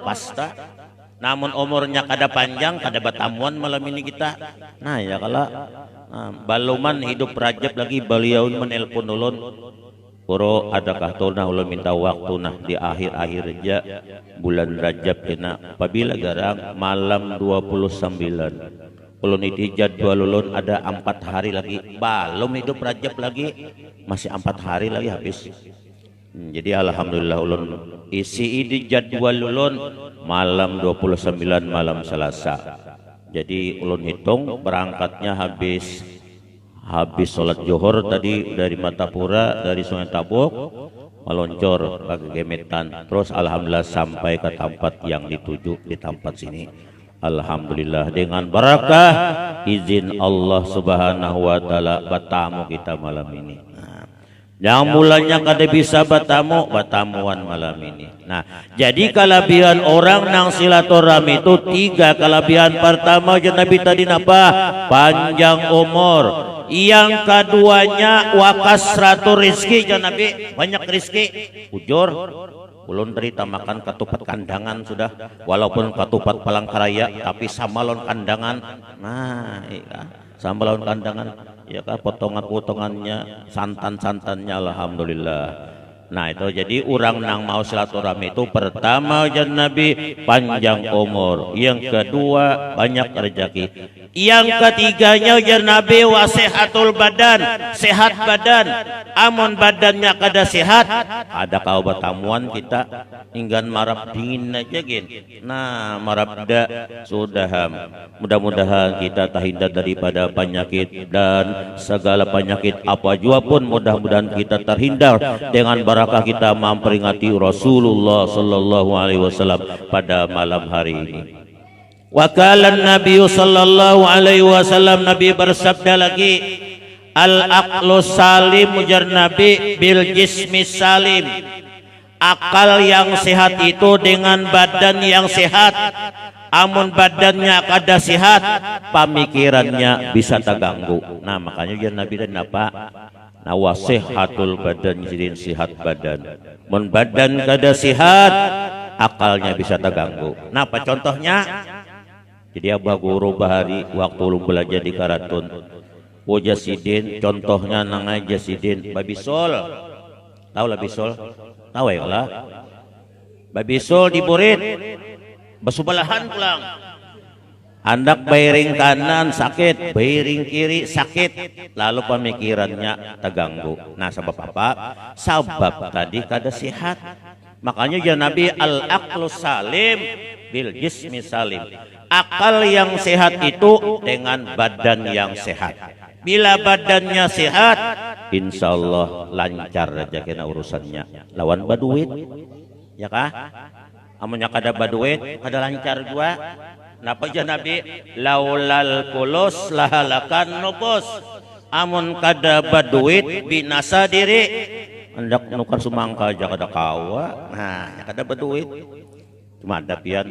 pasta. Namun umurnya kada panjang, kada batamuan malam ini kita. Nah ya kalau baluman hidup Rajab lagi beliau menelpon ulun. Puro adakah tuna ulun minta waktu nah di akhir-akhir aja bulan Rajab kena apabila garang malam 29 ulun itu jadwal ulun ada 4 hari lagi belum hidup Rajab lagi masih 4 hari lagi habis. Jadi alhamdulillah ulun isi di jadwal ulun malam 29 malam Selasa. Jadi ulun hitung berangkatnya habis sholat zuhur tadi dari Matapura dari Sungai Tabuk meluncur ke Gemetan terus alhamdulillah sampai ke tempat yang dituju di tempat sini. Alhamdulillah dengan barakah izin Allah Subhanahu wa taala batamu kita malam ini. Yang mulanya kada bisa batamuan malam ini. Nah, jadi kelebihan orang nang silaturahmi itu 3 kelebihan. Pertama aja Nabi tadi napa? Panjang umur. Yang keduanya wakasratu rizki aja Nabi, banyak rizki. Ujur ulun cerita makan ketupat kandangan sudah, walaupun ketupat Palangkaraya tapi samalon kandangan. Nah, iya. Sambalon kandangan ya kan potongan-potongannya santan-santannya alhamdulillah. Nah itu jadi orang nang mau silaturahmi itu pertama jan Nabi panjang umur, yang kedua banyak rezeki, yang ketiganya jan Nabi wasehatul badan, sehat badan. Amun badannya kada sehat ada kau batamuan kita inggan marap dingin aja gin. Nah marap da sudah mudah-mudahan kita terhindar daripada penyakit dan segala penyakit apa jua pun mudah-mudahan kita terhindar dengan barakah kita memperingati Rasulullah sallallahu alaihi wasallam pada malam hari ini. Wakalan Nabi sallallahu alaihi wasallam Nabi bersabda lagi al-aqlu salim ujar Nabi bil jismi salim. Akal yang sehat itu dengan badan yang sehat. Amun badannya kada sehat, pemikirannya bisa terganggu. Nah makanya ujar Nabi dan apa? Nah wasihatul badan jadi sehat badan. Mun badan kada sehat, akalnya bisa terganggu. Nah apa contohnya? Jadi Abah Guru Bahari waktu lu belajar di Karatun Jasidin, contohnya nangai Jasidin Babisol, tahu lah Bisol, tahu ya lah Babisol di Burit besubalahan pulang, andak bairing kanan sakit, bairing kiri sakit, lalu pemikirannya terganggu. Nah sebab apa? Sabab tadi kada sehat. Makanya ya Nabi al-aqlu salim bil jismi salim. Akal yang sehat itu dengan badan yang sehat. Bila badannya sehat, insya Allah lancar aja kena urusannya. Lawan baduit, ya kah? Amunnya kada baduit, kada lancar juga. Napa aja Nabi? Laulal kulus lahalakan nubus. Amun kada baduit binasa diri. Hendak nukar sumangka aja kada kawa. Nah, kada baduit. Cuma ada pian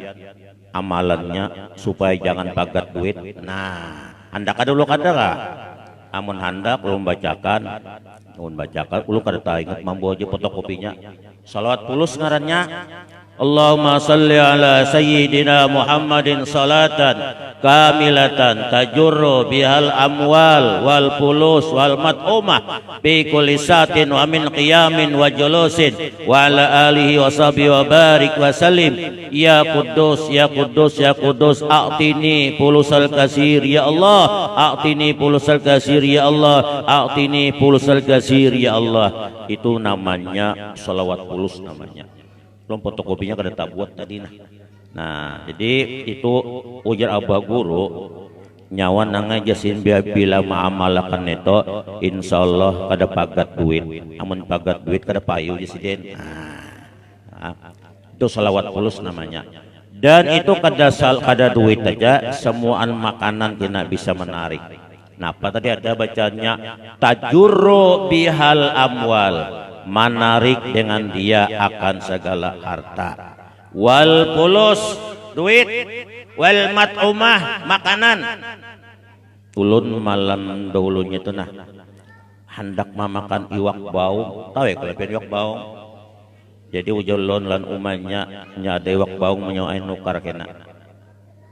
amalannya supaya jangan pagat duit. Nah, hendak kada dulu kada kah? Amun hendak ulun bacakan, ulu kada ingat mampu aja fotokopinya. Salawat pulus ngarannya. Allahumma salli ala sayyidina Muhammadin salatan kamilatan tajurru bihal amwal wal fulus wal mat'umah bi kulli satin wa min qiyamin wa julusin wa ala alihi wa sahbihi wa barik wa salim. Ya Quddus ya Quddus ya Quddus a'tini pulusal kasir ya Allah, a'tini pulusal kasir ya Allah, a'tini pulusal kasir ya Allah. Itu namanya salawat pulus namanya. Belum fotokopinya kada tak buat tadi nah jadi itu ujar Abah Guru nyawa nanga jasin bila maamalakan itu insyaallah kada pagat duit. Amun pagat duit kada payu jasiden. Itu salawat pulus namanya. Dan itu kada duit aja, semuaan makanan kena bisa menarik. Nah apa tadi ada bacanya tajurru bihal amwal, menarik dengan dia akan segala harta. Wal pulus duit, wal mat'umah makanan. Ulun malam dahulunya itu hendak memakan iwak baung. Tahu ya kelebihan iwak baung? Jadi ujolon lan umanya nya dewak baung menyoain nukar kena.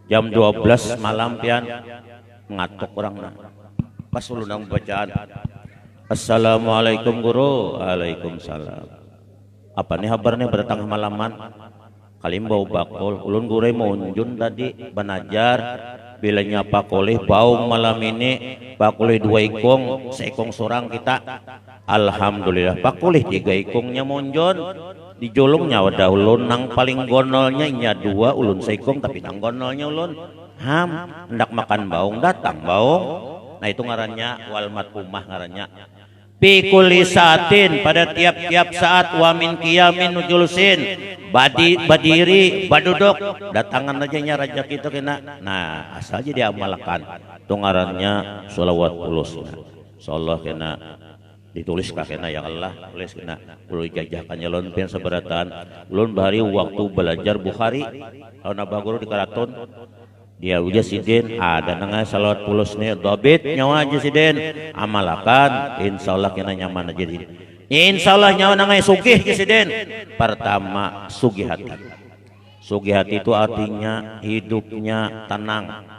Jam 12 malam pian ngatok orang pas ulun bacaan. Assalamualaikum guru. Waalaikumsalam. Apa nih kabarnya pada tengah malaman? Kalimbau bakul ulun gure munjun tadi banajar bilanya pakoleh bau malam ini pakoleh 2 ikong seikong sorang kita. Alhamdulillah pakoleh 3 ikongnya munjun dijolongnya wadah ulun nang paling gonolnya inya 2 ulun seikong tapi nang gonolnya ulun hendak makan baung datang baung. Nah itu ngarannya walmat umah ngarannya pikuli saatin pada tiap-tiap saat wamin kiamin nujulusin badiri baduduk datangan aja nya raja kita kena. Nah asal aja diamalkan tungarannya sholawat pulus insyaallah kena ditulis kena ya Allah tulis kena perlu jajakannya lon pian seberatan lon bahari waktu belajar Bukhari lawan abah guru di karaton dia uja sidin ada nanga salawat pulus nih dobit nyawa aja sidin amalakan insyaallah kena nyaman aja sidin insyaallah nyawa nanga sugih sidin. Pertama sugih hati itu artinya hidupnya tenang.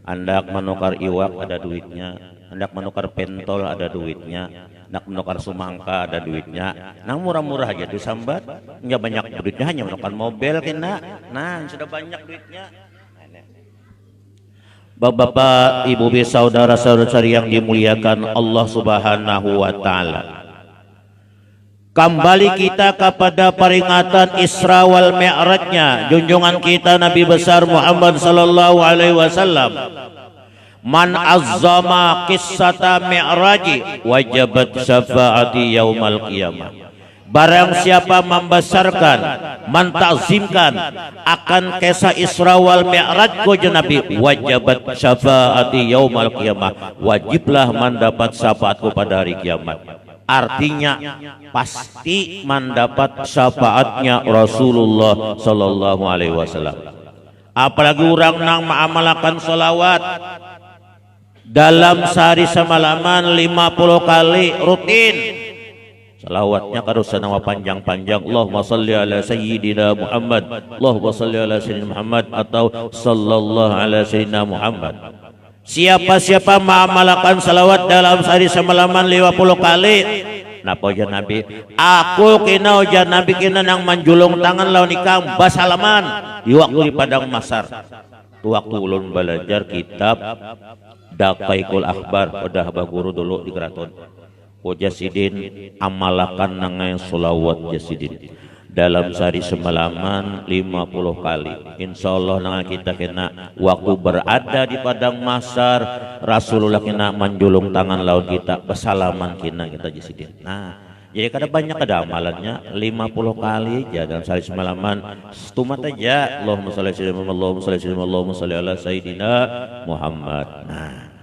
Hendak menukar iwak ada duitnya, hendak menukar pentol ada duitnya, hendak menukar sumangka ada duitnya. Nang murah-murah aja tuh sambat nggak banyak duitnya hanya menukar mobil kena. Nah sudah banyak duitnya. Bapak, ibu, saudara-saudara yang dimuliakan Allah Subhanahu wa taala. Kembali kita kepada peringatan Isra wal Mi'rajnya junjungan kita Nabi besar Muhammad sallallahu alaihi wasallam. Man azzama qissata mi'raji wajabat syafaati yaumal qiyamah. Barang siapa membesarkan, mentazimkan akan kisah Isra wal Mi'raj ku Nabi, wajabat syafaati yaumal qiyamah, wajiblah mendapat syafaatku pada hari kiamat. Artinya pasti mendapat syafaatnya Rasulullah sallallahu alaihi wasallam. Apalagi orang nang mengamalkan sholawat dalam sehari semalaman 50 kali rutin. Salawatnya karusan nama panjang-panjang Allahumma salli ala sayyidina Muhammad, Allahumma salli ala sayyidina Muhammad atau sallallahu ala sayyidina Muhammad. Siapa-siapa mengamalkan salawat dalam sehari semalaman 50 kali napa ujar Nabi aku kena ujar Nabi kena nang manjulung tangan lawan ikam basalaman di waktu di padang masar waktu ulun belajar kitab Daqaiqul Akhbar pada abah guru dulu di keraton Jasidin amalakan nangai solawat Jasidin dalam sehari semalaman 50 kali. Insya Allah nangai kita kena waktu berada di padang masar Rasulullah kena menjulung tangan laut kita bersalaman kita Jasidin. Nah jadi kada banyak ada amalannya 50 kali aja dalam sehari semalaman stumat aja Allahumma sholli ala sayyidina Muhammad. Nah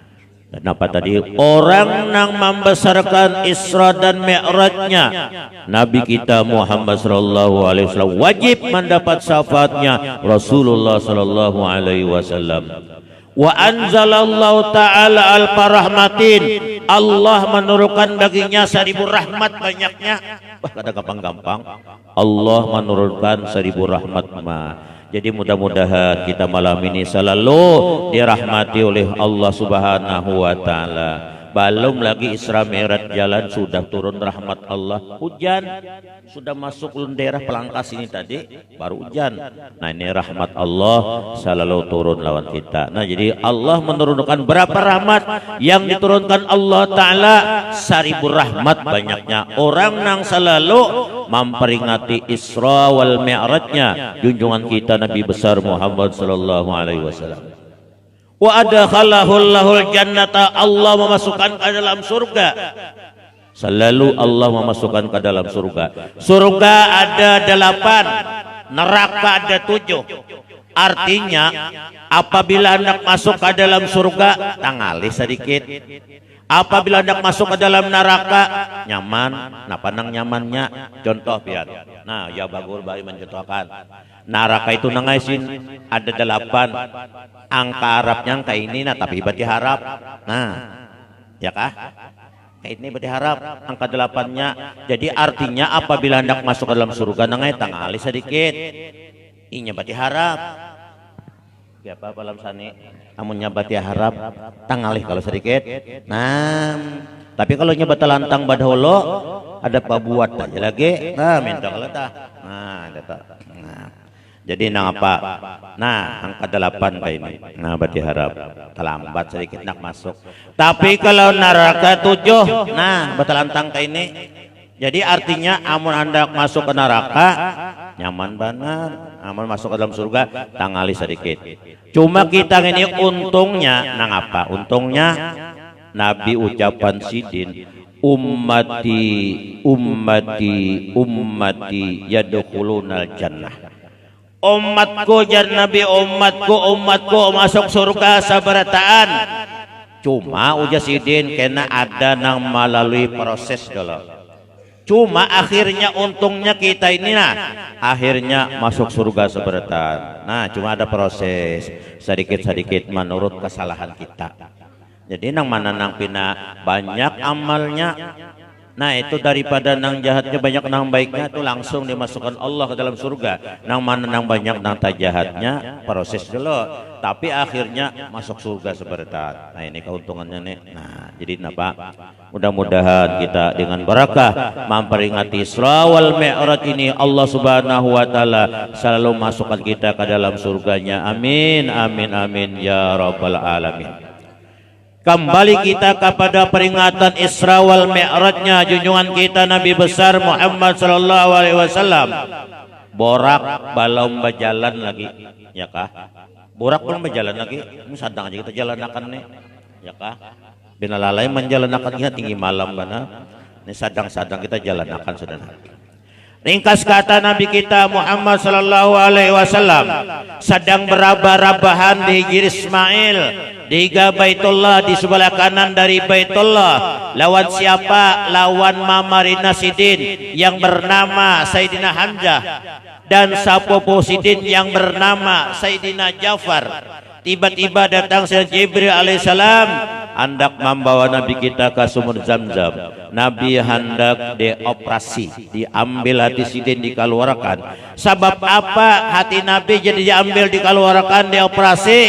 dan apa tadi orang yang membesarkan Isra dan Mi'rajnya Nabi kita Muhammad sallallahu alaihi wasallam wajib mendapat syafaatnya Rasulullah sallallahu alaihi wasallam. Wa anzalallahu ta'ala al-farahmatin Allah menurunkan baginya 1000 rahmat banyaknya. Wah kada gampang-gampang Allah menurunkan 1000 rahmat mah. Jadi mudah-mudahan kita malam ini selalu dirahmati oleh Allah Subhanahu wa taala. Belum lagi Isra Mi'raj jalan sudah turun rahmat Allah. Hujan sudah masuk daerah Pelangkas ini tadi baru hujan. Nah ini rahmat Allah selalu turun lawan kita. Nah jadi Allah menurunkan berapa rahmat yang diturunkan Allah Ta'ala 1000 rahmat banyaknya. Orang yang selalu memperingati Isra wal Mi'rajnya junjungan kita Nabi besar Muhammad sallallahu alaihi wasallam. Wa adkhalahul jannata Allah memasukkan ke dalam surga. Selalu Allah memasukkan ke dalam surga. Surga ada 8, neraka ada 7. Artinya apabila hendak masuk ke dalam surga tangali sedikit. Apabila hendak masuk ke dalam neraka nyaman. Nah pandang nyamannya contoh biar. Nah ya bagur bari mencontohkan. Neraka itu nangaisin ada 8 angka Arabnya angka ini nah tapi berarti harap. Nah ya kah Kayak ini berharap angka 8-nya. Jadi artinya apabila hendak masuk ke dalam surga nangai tangali sedikit. Inya berarti harap. Ya apa dalam sani? Amunnya berarti harap tangali kalau sedikit. Nah, tapi kalau nyebat lantang badaholo ada pabuat aja lagi. Nah, minta kalau tah. Nah, ada tak. Nah. Jadi nang apa? Nah, angka 8 kayak ini. Nah, berarti harap terlambat sedikit nak masuk. Tapi kalau neraka 7, nah, betalantang kayak ini. Jadi artinya amun Anda masuk ke neraka nyaman benar. Amun masuk ke dalam surga tangali sedikit. Cuma kita ini untungnya nang apa? Untungnya Nabi ucapan sidin ummati ummati ummati yadkhulunal jannah. Umatku jar Nabi umatku masuk surga sabarataan. Cuma uja sidin kena ada nang melalui proses dulu. Cuma akhirnya untungnya kita ini nah akhirnya masuk surga sabarataan. Nah cuma ada proses sedikit-sedikit menurut kesalahan kita. Jadi nang mana nang pina banyak amalnya. Nah itu daripada nang jahatnya banyak nang baiknya itu langsung dimasukkan Allah ke dalam surga. Nang mana nang banyak nang jahatnya proses dulu. Tapi akhirnya masuk surga seberatan. Nah ini keuntungannya nih. Nah jadi kenapa? Mudah-mudahan kita dengan barakah memperingati Isra wal Mi'raj ini Allah Subhanahu wa taala selalu masukkan kita ke dalam surganya. Amin amin amin ya rabbal alamin. Kembali kita kepada peringatan Isra wal Mi'rajnya junjungan kita Nabi besar Muhammad sallallahu alaihi wasallam. Borak balom berjalan lagi, ya kah? Borak belum berjalan lagi, ini sadang aja kita jalan akan nih, ya kah? Bina lalai menjalan akan kita tinggi malam benar. Ini sadang-sadang kita jalan akan saudara. Ringkas kata Nabi kita Muhammad sallallahu alaihi wasallam sedang berabah-rabahan di Hijri Ismail di Baitullah di sebelah kanan dari Baitullah. Lawan siapa? Lawan Mamarina Sidin yang bernama Sayyidina Hamzah dan Sapopo Sidin yang bernama Sayyidina Ja'far. Tiba-tiba datang Sayyidina Jibril alaihissalam hendak membawa Nabi kita ke sumur Zamzam. Nabi hendak dioperasi, diambil hati Sidin dikeluarkan. Sebab apa hati Nabi jadi diambil dikeluarkan dioperasi?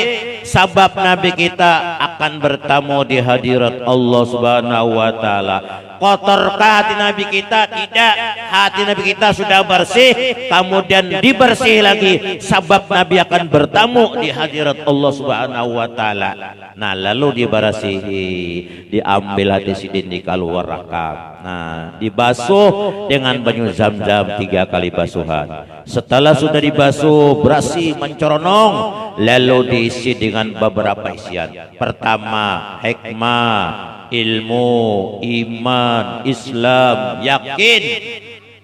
Sebab Nabi kita akan bertamu di hadirat Allah Subhanahu wa taala. Kotorkah hati Nabi kita? Tidak. Hati Nabi kita sudah bersih, kemudian dibersih lagi sebab Nabi akan bertamu di hadirat Allah Subhanahu wa taala. Nah, lalu dibersihi, diambil hati Sidin dikeluarkan. Nah, dibasuh dengan banyu Zam-Zam 3 kali basuhan. Setelah sudah dibasuh bersih mencoronong, lalu diisi dengan beberapa isian. Pertama, hikmah, ilmu, iman, Islam, yakin.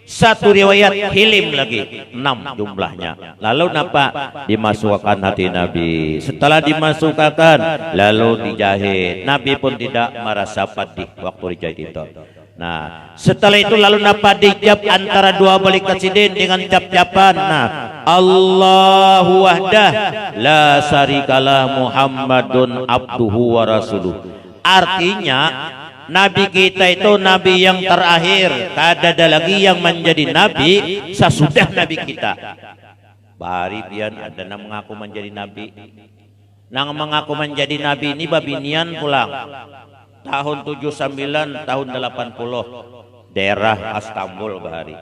Satu riwayat hilim lagi 6 jumlahnya. Lalu napa? Dimasukkan hati Nabi. Setelah dimasukkan lalu dijahit. Nabi pun tidak merasa pedih waktu dijahit itu. Nah setelah itu lalu napa? Dijab antara dua balik Sidin dengan cap-capan. Nah Allahu wahdah la syarikalah Muhammadun abduhu wa rasuluh. Artinya Nabi kita itu Nabi yang terakhir. Tak ada lagi yang menjadi Nabi sesudah Nabi kita. Bari pian ada yang mengaku menjadi Nabi. Nang mengaku menjadi Nabi ini babinian pulang. Tahun 79, tahun 80. Daerah Istanbul bahari.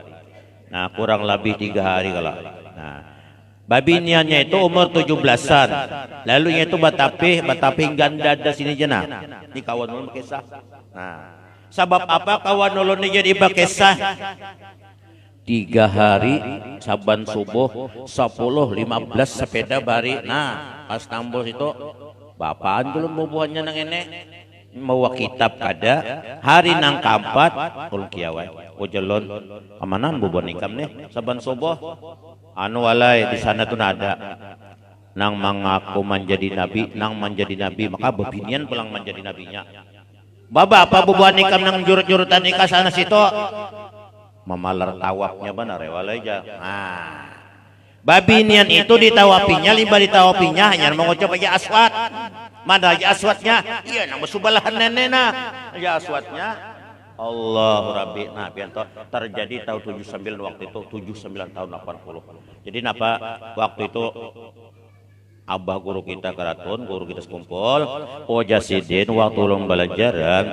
Nah kurang lebih 3 hari kalau. Nah babiniannya itu umur 17-an. Lalu itu batapih ganda ada sini jena. Ini kawan ulun kisah. Nah, sebab apa kawan ulun ini jadi bakisah? 3 hari saban subuh 10 15 sepeda bari. Nah, Istanbul itu bapaan dulu bubuhannya nang ini. Mawa kitab kada hari nang kampat ulun kiawai. Ujelon amanan bubuhan ikam nih saban subuh. Anu walai di sana tuh ada nang mengaku menjadi nabi, nang menjadi nabi maka bebinian pulang menjadi nabinya. Baba apa bubuhan ikam nang jurut-jurutan nikah sana situ memalar tawafnya benar ya walai aja. Nah babinian itu ditawapinya liba ditawapinya hanya mengucap aja aswat. Mana aja aswatnya? Iya nang bersubalahan nenena aja aswatnya. Allahu Rabbi. Nah, pianto terjadi tahun 79 waktu itu 79 tahun 80. Jadi napa waktu itu abah guru kita karatun, guru kita sekumpul, oh Jasidin waktu ulun belajaran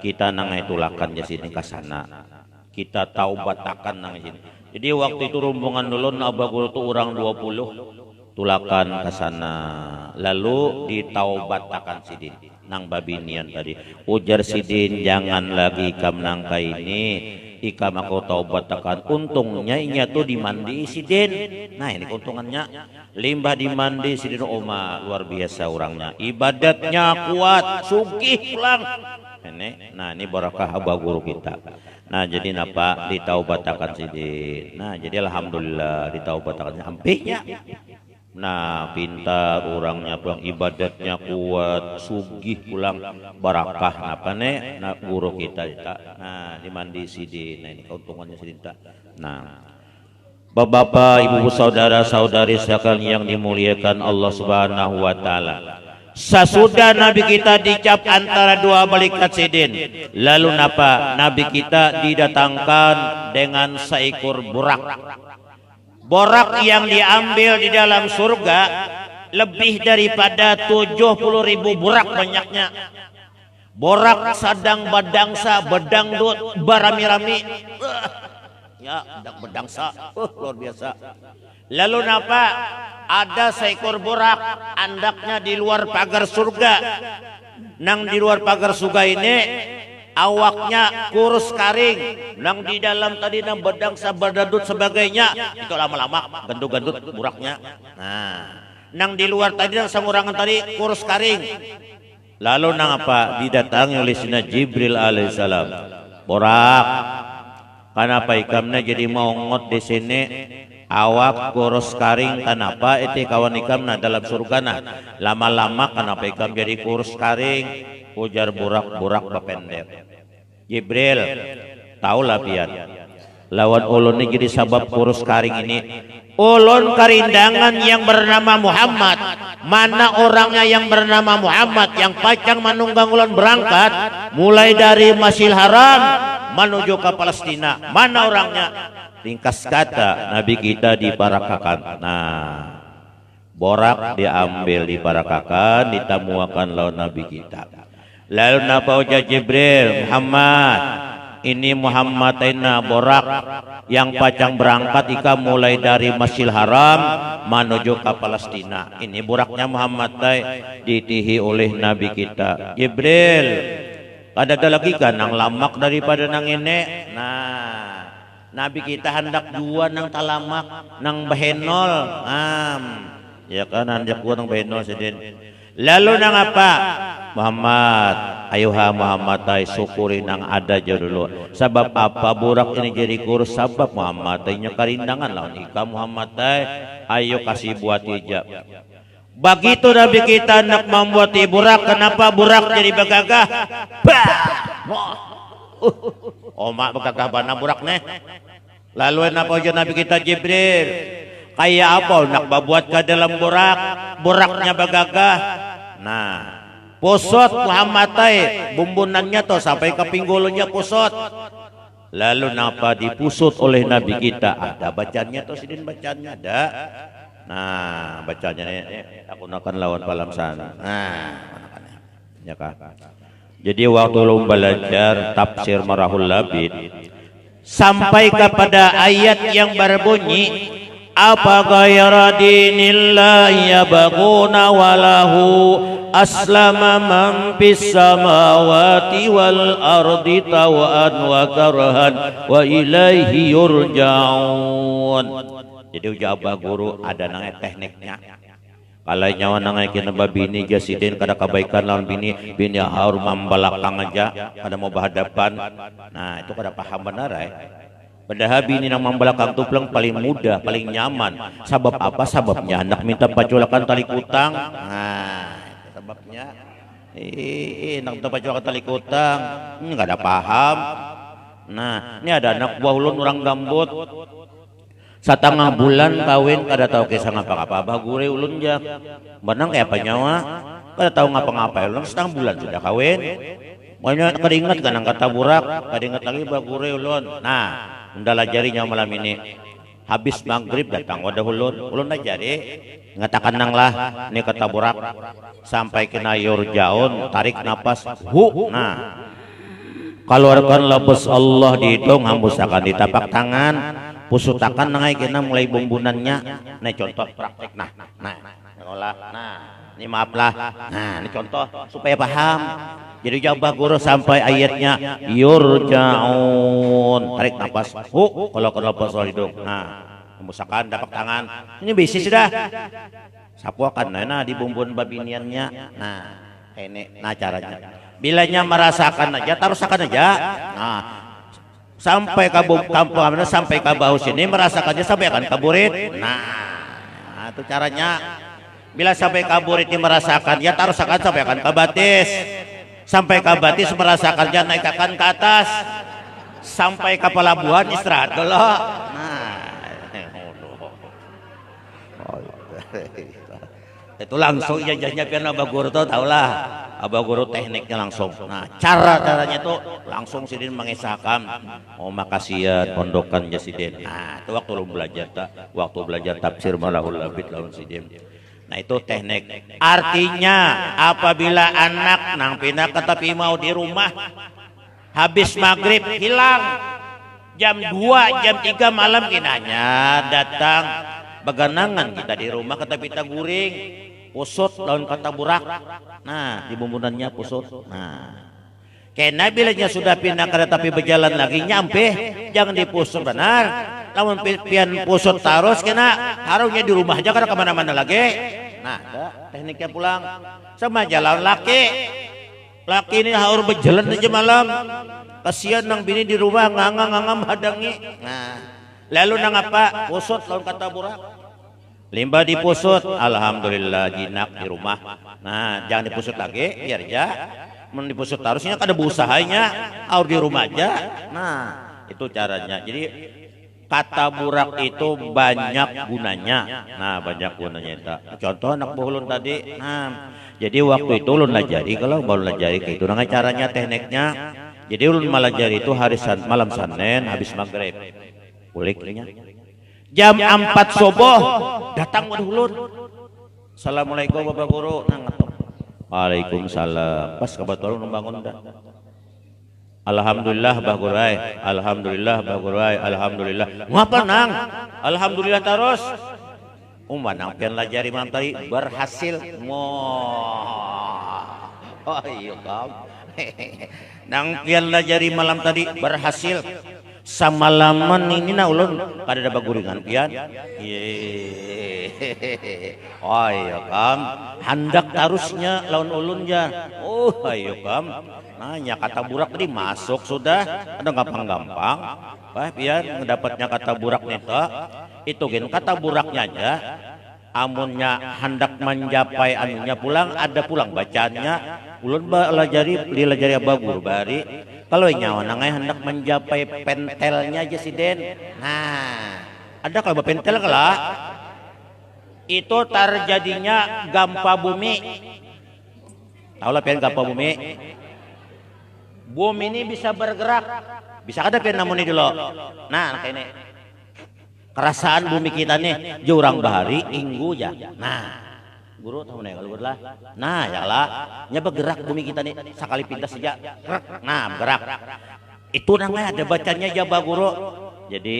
kita nangai tulakan Jasidin ke sana. Kita taubatakan nangai sini. Jadi waktu itu rombongan ulun abah guru itu orang 20 tulakan ke sana. Lalu ditaubatakan Sidin nang babinian tadi. Ujar Sidin, jangan lagi ikam nangka ini, ikam aku taubatakan. Untungnya inya tuh dimandi Sidin. Nah ini keuntungannya, limbah dimandi Sidin Oma luar biasa orangnya, ibadatnya kuat, sugih pulang. Ini, nah ini barakah abah guru kita. Nah jadi napa ditaubatakan Sidin. Nah jadi alhamdulillah ditaubatakan sampainya. Nah pintar orangnya pulang, ibadatnya kuat, sugih pulang, barakah napa nih nah guru kita. Nah dimandi Sidin. Nah ini keuntungannya Sidin. Nah bapak-bapak, ibu saudara-saudari sekalian yang dimuliakan Allah Subhanahu wa taala, sesudah Nabi kita dicap antara dua balikat Sidin, lalu napa Nabi kita didatangkan dengan seekor burak. Borak yang diambil di dalam surga lebih daripada 70.000 borak banyaknya. Borak sadang badangsa, bedangdut, barami-rami. Ya, bedangsa, luar biasa. Lalu napa? Ada seekor borak, andaknya di luar pagar surga. Nang di luar pagar surga ini awaknya kurus karing, nang di dalam tadi nang bedang sabadadut sebagainya, itu lama-lama gendut-gendut buraknya. Nah, nang di luar tadi nang sangurangan tadi kurus karing. Lalu nang apa? Didatangi oleh Sina Jibril alaihissalam. Borak, kenapa ikamnya jadi mau ngot di sini? Awak kurus karing, kenapa? Itu kawan ikamna dalam surga nah. Lama-lama kenapa ikam jadi kurus karing? Ujar burak bapender. Jibril, tahulah pian. Lawan ulun ini jadi sabab kurus karing ini. Ulun karindangan yang bernama Muhammad. Mana orangnya yang bernama Muhammad yang pacang manunggang ulun berangkat mulai dari Masjidil Haram menuju ke Palestina. Mana orangnya? Ringkas kata Nabi kita diparakakan. Nah, borak diambil diparakakan, ditamuakan lawan Nabi kita. Lalu napa ujar Jibril, Muhammad, ini Muhammad ina borak yang pacang berangkat ika mulai dari Masjidil Haram menuju ke Palestina. Ini boraknya Muhammad ditihi oleh Nabi kita. Jibril, ada lagi kan nang lamak daripada nang ini. Nah, Nabi kita hendak dua nang talamak, nang bahenol. Ya kan hendak dua nang bahenol Sidin. Lalu nang apa? Muhammad, ayuha Muhammad syukuri nang ada aja dulu. Sebab apa burak ini jadi kurus? Sebab Muhammad nya karindangan lawan ika Muhammad ayo kasih buat ijab. Begitu Nabi kita nak membuat burak, kenapa burak jadi begagah? Omak begagah bana burak nih. Lalu apa aja Nabi kita Jibril? Kayak apa nak babuat ke dalam burak? Buraknya begagah. Nah, pusot Muhammad bumbunannya tuh sampai ke pinggulnya pusot. Lalu napa dipusut oleh Nabi kita? Ada bacanya tuh Sidin bacanya ada. Nah, bacanya aku akan lawan palam sana. Nah, ya kah? Jadi waktu lu belajar tafsir Marahul Labid sampai kepada ayat yang berbunyi apa ghayra dinillahi yabghuna walahu aslama man fis samawati wal ardi tawan wa karhan wa ilaihi yurja'un. Jadi ujabah guru ada nang tekniknya. Kalau nyawa nang kena babini Jasidin kada kebaikan lawan bini harus membalakang aja kada mau berhadapan. Nah, itu kada paham benar Padahal bini nang membelakang tuplang paling mudah, paling nyaman. Sebab apa? Sebabnya anak minta paculakan tali kutang. Nah, sebabnya nak minta paculakan tali kutang, nggak ada paham. Nah, ini ada anak buah ulun orang gambut. Setengah bulan kawin kada tahu kisah ngapa-ngapa. Abah gure ulun ja. Benang kayak apa nyawa? Kada tahu ngapa-ngapa ulun setengah bulan sudah kawin. Banyak keringat kan kata burak, keringat lagi bagure ulun. Nah, undala jarinya malam ini. Habis maghrib datang wadah ulun jari ngatakan nang lah ini kata burak sampai kena yurjaun tarik napas nah keluarkan labas Allah di hidung hambusakan di tapak tangan pusutakan nangai kena mulai bumbunannya nah contoh praktek nah ini maaf lah nah ini contoh supaya paham jadi jawab guru sampai ayatnya yurjaun tarik napas kalau labas Allah di hidung nah hambusakan tapak tangan ini bisi sudah sapu akan nah di bumbun babiniannya nah ini nah caranya bilanya merasakan aja tarusakan aja nah sampai ke kampung sampai ke bahu sini merasakannya sampai akan kaburit nah itu caranya bila sampai kaburit ini merasakan ya tarusakan sampai akan kabatis sampai kabatis merasakannya naik akan ke atas sampai ke pelabuhan istirahat dulu nah itu langsung jajahnya pian abah guru tuh tahulah abah guru tekniknya langsung nah caranya tuh langsung sidin mengisahkan makasihan pondokan jasidin nah itu waktu lu belajar waktu belajar tafsir malahul labid lawan sidin nah itu teknik artinya apabila anak nang pindah ke tapi mau di rumah habis maghrib hilang jam 2 jam 3 malam kinanya datang beganangan kita di rumah kata pita guring pusut daun kata burak nah di bumbunannya pusut nah kena bilanya sudah pindah ke tapi berjalan lagi nyampe jangan dipusut benar lamun pian pusut terus kena harusnya di rumah aja karena kemana-mana lagi nah tekniknya pulang sama jalan laki ini harus berjalan aja malam kasihan nang bini di rumah nganga hadangi nah lalu nang apa pusut lawan kata burak limbah dipusut alhamdulillah jinak di rumah nah jangan dipusut lagi biar aja dipusut harusnya kada beusahanya harus di rumah aja nah itu caranya jadi kata burak itu banyak gunanya nah banyak gunanya itu contoh anak buhulun tadi nah jadi waktu itu ulun lajari kalau baru lajari kayak itu nah caranya tekniknya jadi ulun malajari itu hari malam Senin habis maghrib kuliknya jam 4 subuh datang wadah ulun assalamualaikum bapak guru nang ngetok waalaikumsalam pas kebetulan membangun dah alhamdulillah bah gurai alhamdulillah bah gurai alhamdulillah ngapa nang alhamdulillah terus nang pian lajari malam tadi berhasil oh iya kam nang pian lajari malam tadi berhasil samalaman ini na ulun kada ada baguringan pian oh iya kam handak harusnya lawan ulun ja oh iya kam nanya kata burak tadi masuk sudah ada gampang-gampang pian ngedapatnya kata burak neta itu gen kata buraknya aja amunnya hendak mencapai anunya pulang ada pulang bacanya ulun dilajari abah guru bari kalau nyawa nangai hendak mencapai pentelnya aja si Den nah ada kalau pentel kalah itu terjadinya gampa bumi tahu lah pian gampa bumi ini bisa bergerak bisa ada pian namun ini dulu nah kayak ini kerasaan bumi kita nih jurang bahari inggu ya nah guru tahu nih kalau berlah nah ya lah nya bergerak bumi kita nih sekali pindah saja nah bergerak itu namanya ada bacanya jabah guru jadi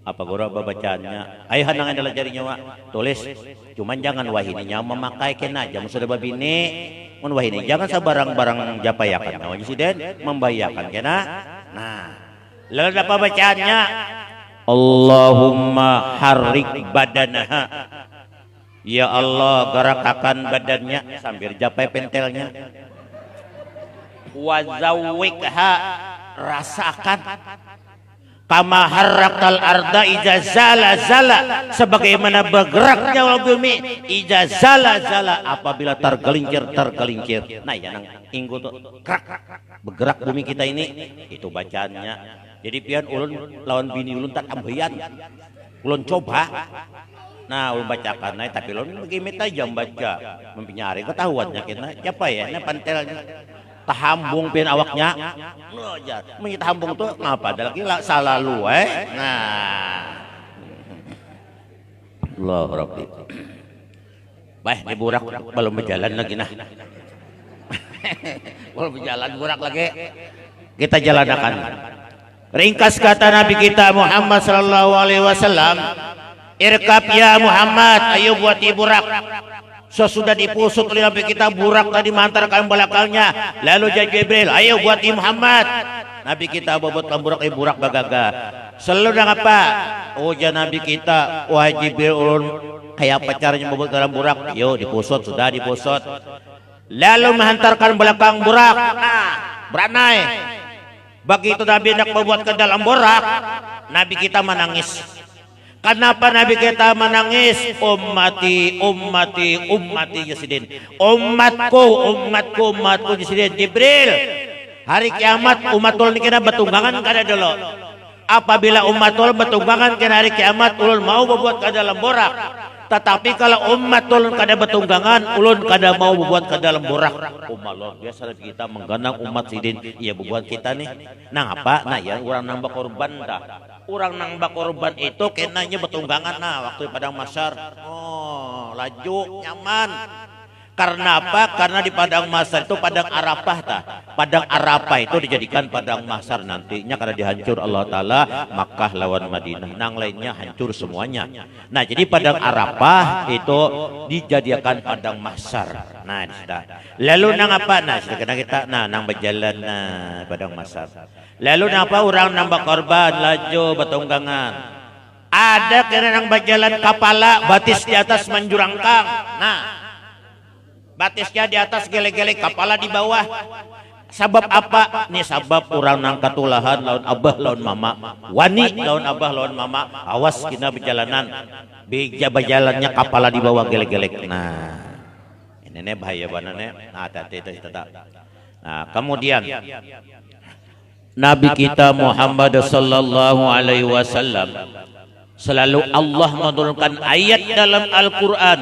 apa guru apa bacanya ayah nangan adalah jarinya wa tulis cuman jangan wahininya memakai kena jam sudah babini mun wahini jangan sabarang-barang japayakan nah presiden membayakan kena nah lalu apa bacaannya Allahumma harrik badanaha ya Allah gerakakan badannya sambil japai pentelnya wazawikha rasakan kama harrakal arda iza zala sebagaimana bergeraknya bumi iza zala apabila tergelincir nah ya nang inggu tuh bergerak bumi kita ini itu bacaannya jadi pian ulun lawan bini ulun tak ambeyan ulun coba nah ulun bacakan nah tapi ulun lagi minta jam baca mempinyari ketahuannya kita siapa ya nah pantelnya tahambung pin awaknya. Menit tahambung tuh ngapa ada lagi salah lu nah Allah Rabbi. Baik, di burak belum berjalan lagi nah. Belum berjalan burak lagi. Kita jalankan. Ringkas kata Nabi kita Muhammad sallallahu alaihi wasallam, irkab ya Muhammad, ayo buat burak. Sesudah dipusut oleh Nabi kita burak tadi mengantarkan belakangnya. Lalu Jibril, ayo buat Muhammad. Nabi kita bobot burak burak bagaga. Selalu apa? Ujar Nabi kita, wahai Jibril ulun kayak pacarnya bobot dalam burak. Yo dipusut, sudah dipusut. Lalu menghantarkan belakang burak. Nah, beranai. Begitu Nabi hendak membuat ke dalam burak, Nabi kita menangis. Kenapa Nabi kita menangis? Ummati, ummati, ummati Yasidin. Umatku, umatku, umatku Yasidin. Jibril, hari kiamat umatul ini kena betunggangan kada dulu. Apabila umatul betunggangan kena hari kiamat, ulun mau membuat ke dalam borak. Tetapi kalau umat ulun kada betunggangan, ulun kada mau membuat ke dalam borak. Luar biasa kita mengganang umat sidin, iya membuat kita nih. Nah apa? Nah ya orang nambah korban dah. Orang nambah korban itu kenanya betunggangan nah waktu padang mahsyar. Oh, laju nyaman. Karena apa? Karena di padang mahsyar itu padang Arafah tah. Padang Arafah itu dijadikan padang mahsyar nantinya karena dihancur Allah Taala Makkah lawan Madinah. Nang lainnya hancur semuanya. Nah, jadi padang Arafah itu dijadikan padang mahsyar. Nah, sudah. Lalu nang apa? Nah, sudah kita nang berjalan padang mahsyar. Lalu napa orang nambah korban laju betunggangan. Ada kena nang berjalan kapala batis di atas menjurangkang. Nah, batisnya di atas gele-gele, kepala di bawah. Sabab apa? Nih sabab orang nang katulahan lawan abah lawan mama. Wani lawan abah lawan mama. Awas kena berjalanan. Bija berjalannya kepala di bawah gele-gele. Nah, ini bahaya banget. Nah, hati-hati. Nah, kemudian Nabi kita Muhammad sallallahu alaihi wasallam selalu Allah menurunkan ayat dalam Al-Quran.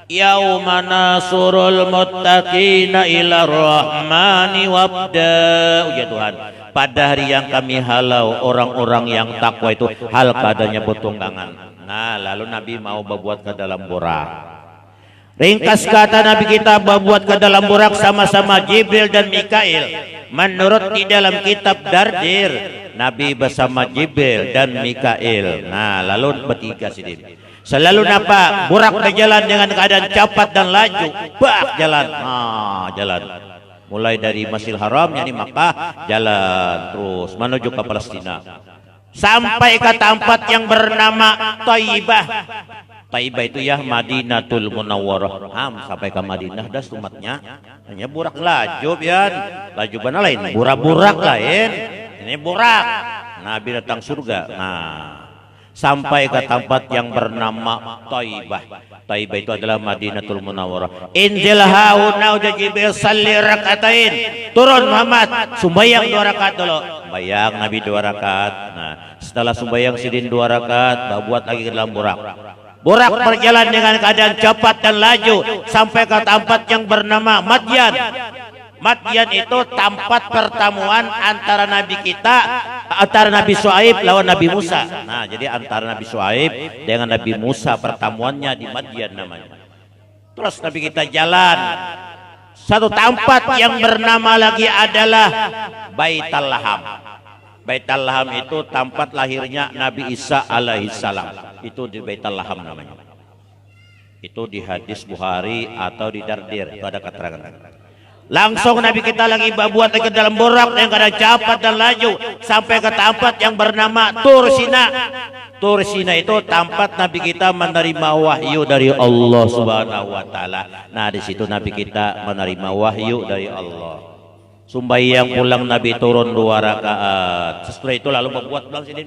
Yauma nasurul muttaqina ila rahmani wabda. Ya Tuhan, pada hari yang kami halau orang-orang yang takwa itu hal keadaannya betunggangan. Nah, lalu Nabi mau berbuat ke dalam borak. Ringkas kata Nabi kita berbuat ke dalam borak sama-sama Jibril dan Mikail. Menurut di dalam kitab Dardir, Nabi bersama Jibril dan Mikail. Nah, lalu bertiga sidin. Selalu napa? Burak berjalan dengan keadaan cepat dan laju. Bak jalan. Nah, jalan. Mulai dari Masjidil Haram yakni Makkah, jalan terus menuju ke Palestina. Sampai ke tempat yang bernama Thayyibah. Thayyibah itu ya Madinatul Munawwarah. Sampai ke Madinah dah umatnya. Hanya burak laju pian. Laju mana lain? Burak-burak lain. Ini burak. Nabi datang surga. Nah, sampai ke tempat yang bernama Thayyibah. Thayyibah itu adalah Madinatul Munawwarah. Injil hauna uja Jibril salli rakaatain. Turun Muhammad, sembahyang 2 rakaat dulu. Sembahyang Nabi 2 rakaat. Nah, setelah sembahyang sidin 2 rakaat, buat lagi ke dalam burak. Burak berjalan dengan keadaan cepat dan laju sampai ke tempat yang bernama Madyan. Madyan itu tempat pertemuan antara Nabi kita, antara Nabi Syuaib lawan Nabi Musa. Nah, jadi antara Nabi Syuaib dengan Nabi Musa pertemuannya di Madyan namanya. Terus Nabi kita jalan. Satu tempat yang bernama lagi adalah Baitul Laham. Baitul Laham itu tempat lahirnya Nabi Isa alaihissalam. Itu di Baitul Laham namanya. Itu di hadis Bukhari atau di Dardir. Itu ada keterangan. Langsung Nabi kita lagi buat ke dalam borak yang kadang cepat dan laju sampai ke tempat yang bernama Tur Sina. Tur Sina itu tempat Nabi kita menerima wahyu dari Allah Subhanahu wa taala. Nah, di situ Nabi kita menerima wahyu dari Allah. Sembahyang pulang Nabi turun 2 rakaat. Setelah itu lalu membuat pulang sini.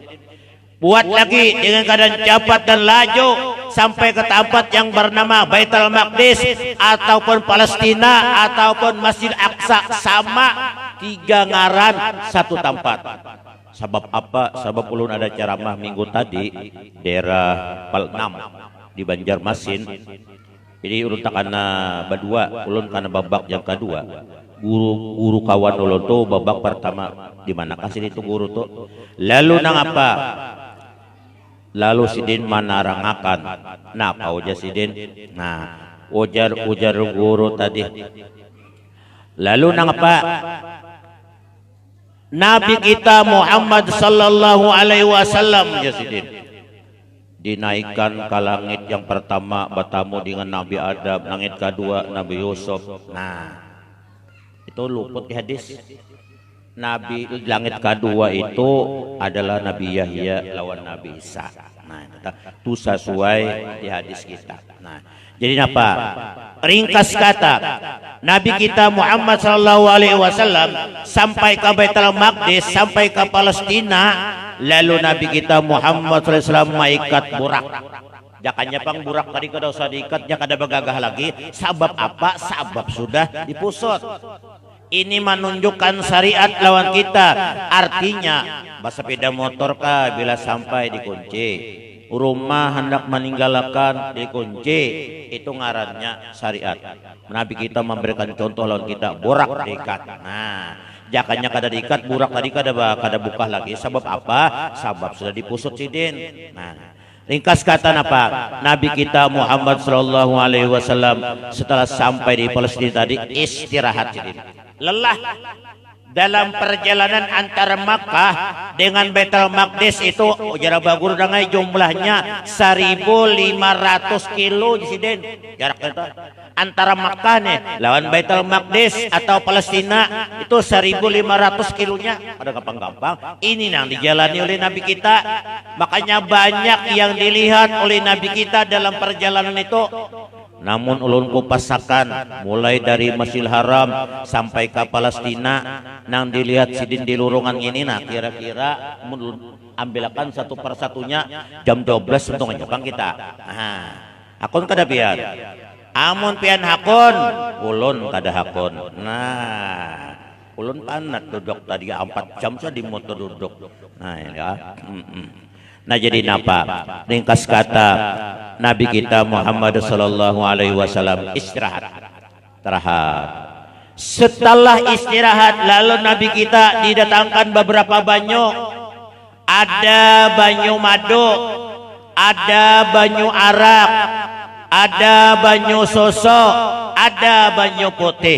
Buat lagi dengan keadaan cepat dan laju sampai ke tempat yang bernama Baitul Maqdis ataupun Palestina ataupun Masjid Aqsa, sama 3 ngaran 1 tempat. Sebab apa? Sebab ulun ada ceramah minggu tadi daerah Palnam di Banjarmasin. Jadi ulun takana badua, ulun kana babak yang kedua. Guru kawan ulun tuh babak pertama di mana kasih itu guru tuh. Lalu nang apa? Lalu sidin manarangakan. Nah, kau aja sidin. Nah, ujar guru tadi. Lalu nang apa? Nabi kita Muhammad sallallahu alaihi wasallam ya sidin dinaikkan ke langit yang pertama bertemu dengan Nabi Adam, langit kedua Nabi Yusuf. Nah, itu luput di hadis. Nabi langit kedua itu adalah Nabi Yahya lawan Nabi Isa. Nah, itu sesuai di hadis kita. Nah, jadi apa? Ringkas kata, Nabi kita Muhammad sallallahu alaihi wasallam sampai ke Baitul Maqdis, sampai ke Palestina, lalu Nabi kita Muhammad sallallahu alaihi wasallam maikat burak. Jakanya pang burak tadi kada usah diikatnya, kada bagagah lagi. Sabab apa? Sabab sudah dipusut. Ini menunjukkan syariat lawan kita. Artinya, sepeda motor kah bila sampai dikunci, rumah hendak meninggalkan dikunci, itu ngarannya syariat. Nabi kita memberikan contoh lawan kita, burak diikat. Nah, jakanya kada diikat, burak tadi kada buka lagi. Sebab apa? Sebab sudah dipusut sidin. Nah, ringkas kata apa? Nabi kita Muhammad sallallahu alaihi wasallam setelah sampai di Palestina tadi istirahat sidin. Lelah dalam perjalanan antara Makkah dengan Baitul Maqdis itu jarak bagur dangai jumlahnya 1.500 kilo sidin. Jarak itu antara Makkah nih lawan Baitul Maqdis atau Palestina itu 1.500 kilonya. Ada gampang-gampang. Ini yang dijalani oleh Nabi kita. Makanya banyak yang dilihat oleh Nabi kita dalam perjalanan itu. Namun ulun kupasakan mulai dari Masjidil Haram sampai ke Palestina nang dilihat sidin di lurungan ini. Nah, kira-kira ambilkan satu persatunya jam 12 untung aja bang kita. Nah, akun kada pian. Amun pian hakun, ulun kada hakun. Nah, ulun panat duduk tadi 4 jam saja di motor duduk. Nah, ya. Nah, jadi napa? Ringkas kata, Nabi kita Muhammad sallallahu alaihi wasallam istirahat. Setelah istirahat, lalu Nabi kita didatangkan beberapa banyu. Ada banyu madu, ada banyu arak, ada banyu susu, ada banyu putih.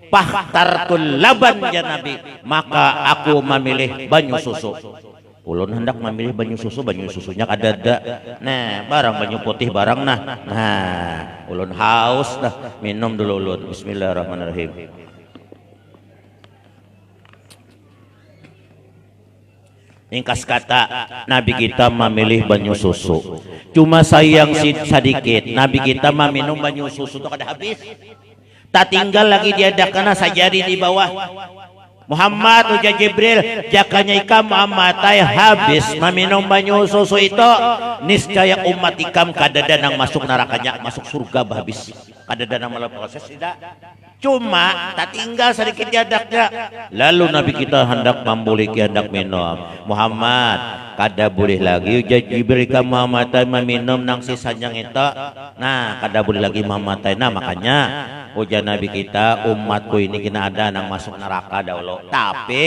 Fahtartul laban ya Nabi, maka aku memilih banyu susu. Ulun hendak memilih banyu susunya ada. Nah, barang banyu putih barang nah. Nah, ulun haus dah, minum dulu ulun. Bismillahirrahmanirrahim. Ringkas kata, Nabi kita memilih banyu susu. Cuma sayang sedikit, Nabi kita meminum banyu susu itu kada habis. Tak tinggal lagi diadakan sajari di bawah. Muhammad ujar Jibril, jakanya ikam Muhammad habis meminum banyu susu itu, niscaya umat ikam kadada nang masuk nerakanya, masuk surga habis. Kadada nang melalui proses tidak. Cuma tak tinggal sedikit jadaknya. Lalu Nabi kita hendak membolehki hendak minum. Muhammad kada boleh lagi ujar Jibril ka Muhammad meminum nang sisanya itu. Nah, kada boleh lagi Muhammad. Nah, makanya ujar Nabi kita, umatku ini kena ada nang masuk neraka dahulu, tapi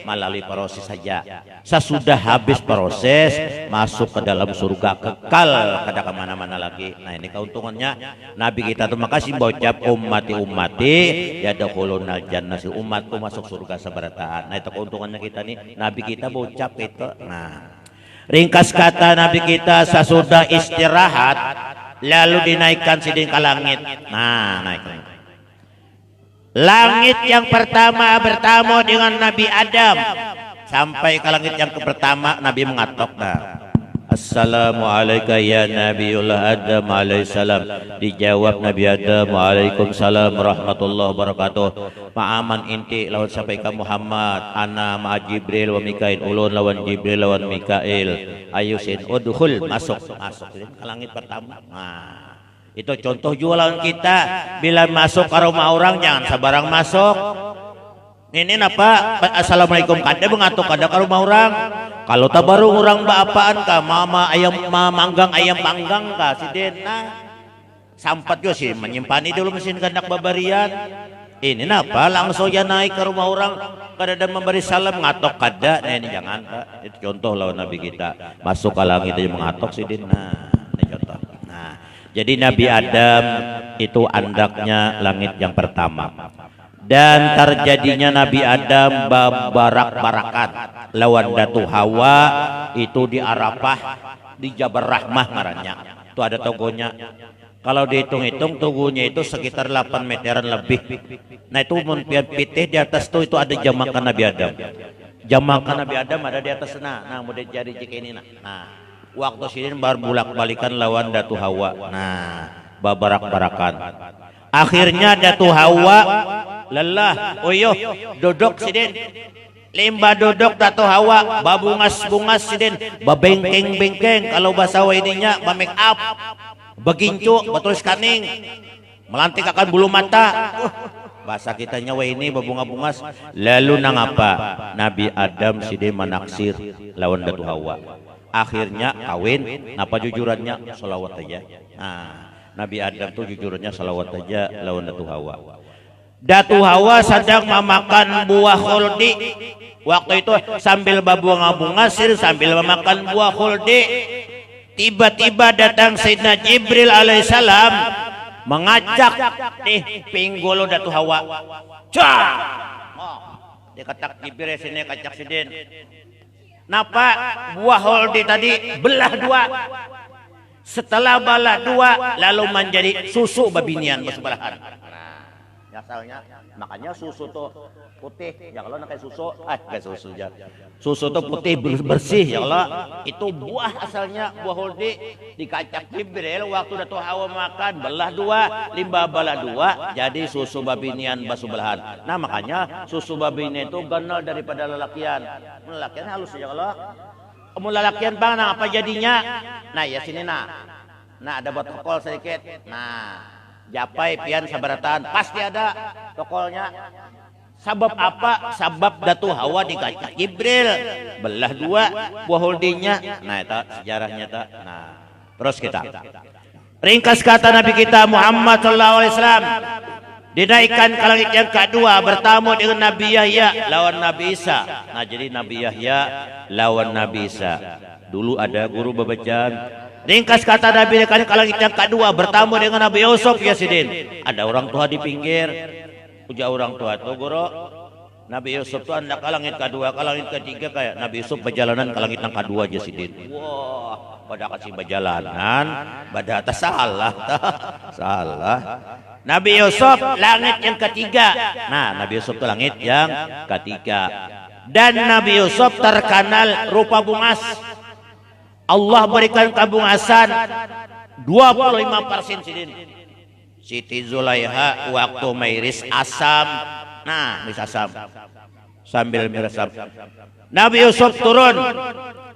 melalui proses saja. Sesudah habis proses masuk ke dalam surga kekal, kada kemana-mana lagi. Nah, ini keuntungannya Nabi kita tuh makasih bocap umati ya dakhulunal jannah, si umatku masuk surga seberataan. Nah, itu keuntungannya kita nih, Nabi kita bocap itu. Nah, ringkas kata Nabi kita sesudah istirahat lalu dinaikkan sidin ke langit. Nah, naik. Langit yang pertama bertemu dengan Nabi Adam. Sampai ke langit yang pertama Nabi mengatok. Nah, Assalamualaikum ya Nabiullah Adam alaihissalam. Dijawab Nabi Adam, Waalaikumsalam warahmatullahi wabarakatuh. Ma'aman inti lawan sampai ke Muhammad, ana ma Jibril wa Mikail, ulun lawan Jibril lawan Mikail. Ayusin udhul, masuk ke langit pertama. Nah, itu contoh jualan kita. Bila masuk ke rumah orang jangan sebarang masuk. Ini apa? Assalamualaikum kada mengatuk kada ke rumah orang. Kalau tak baru orang baapaan ka mama ayam manggang ayam panggang ka sidin. Nah, Sampat juga sih menyimpan dulu mesin kandak babarian. Ini napa langsung ya naik ke rumah orang kada ada memberi salam ngatok kada. Nah ini jangan Pak. Itu contoh lawan Nabi kita. Masuk ke langit aja mengatok sih din. Nah, ini contoh. Nah, jadi Nabi Adam itu andaknya langit yang pertama. Dan terjadinya Nabi Adam barak-barakan lawan Datu Hawa itu di Arafah di Jabal Rahmah ngarannya. Itu ada togonya. Kalau dihitung-hitung tubuhnya itu sekitar 8 meteran lebih. Nah itu pitih di atas tuh itu ada jamakan Nabi Adam. Jamakan Nabi Adam ada di atas sana. Nah mau dicari jika ini nah. Waktu sini baru bolak-balikan lawan Datu Hawa. Nah babarak-barakan. Akhirnya Datu Hawa lelah. Oyo duduk sidin. Limba duduk Datu Hawa babungas-bungas sidin. Babengkeng-bengkeng kalau bahasa ininya ba-make up. Begincu betul skaning melantik akan bulu mata bahasa kitanya ini babunga-bungas. Lalu nang apa Nabi Adam sidin manaksir lawan Datu Hawa akhirnya kawin. Napa jujurannya salawat aja. Nah Nabi Adam tuh jujurannya salawat aja lawan Datu Hawa. Datu Hawa sedang memakan buah khuldi waktu itu sambil babunga-bungas sambil memakan buah khuldi. Tiba-tiba datang Sayyidina Jibril alaihissalam mengajak nih pinggolo Datu Hawa. Cah! Oh, dia katak Jibril sini kacak sidin. Napa buah holdi tadi belah dua. Setelah belah dua lalu menjadi susu babinian bersebelahan. Nah, asalnya makanya susu tuh putih ya kalau kayak susu kayak susu ya. Susu tuh putih bersih ya Allah. Itu buah asalnya buah holdi dikacak Jibril waktu Datu Hawa makan belah dua limbah belah dua jadi susu babinian basubelahan. Nah makanya susu babinian itu ganal daripada lelakian. Lelakian halus ya Allah. Kamu lelakian bang nah apa jadinya? Nah ya sini nah ada buat tokol sedikit. Nah japai pian sabaratan pasti ada tokolnya. Sabab apa? Sabab Datu Hawa dikacak Jibril belah dua buah holdinya. Nah itu sejarahnya tak. Nah terus kita ringkas kata Nabi kita Muhammad SAW dinaikkan ke langit yang kedua bertamu dengan Nabi Yahya lawan Nabi Isa. Nah jadi Nabi Yahya lawan Nabi Isa. Dulu ada guru babacaan. Ringkas kata Nabi ke langit yang kedua bertamu dengan Nabi Yusuf ya sidin. Ada orang tua di pinggir. Puja orang tua tuh guru Nabi Yusuf tuh anda ke langit kedua ke langit ketiga kayak Nabi Yusuf perjalanan ke langit yang kedua aja sidin. Wah pada kasih perjalanan pada atas salah Nabi Yusuf langit yang ketiga. Nah Nabi Yusuf tuh langit yang ketiga dan Nabi Yusuf terkenal rupa bungas. Allah berikan kabungasan 25% sidin. Siti Zulaiha waktu mairis asam. Nah miris asam sambil miris asam Nabi Yusuf turun.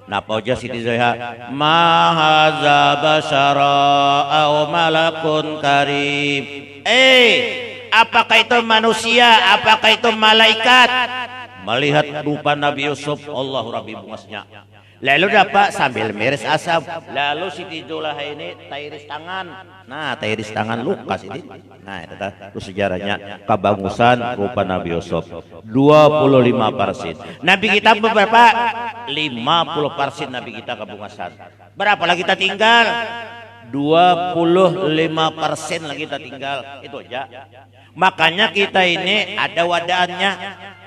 Napa aja Siti Zulaiha mahaza basyara au malakun karim. Apakah itu manusia apakah itu malaikat? Melihat rupa Nabi Yusuf Allahu Rabbi bungasnya. Lalu dapat sambil miris asam. Lalu Siti Zulaiha ini tairis tangan. Nah tairis tangan lukas ini. Nah itu sejarahnya kebagusan rupa Nabi Yusuf 25%. Nabi kita beberapa 50% Nabi kita kebagusan. Berapa lagi kita tinggal? 25% lagi kita tinggal. Itu aja. Makanya kita ini ada wadaannya.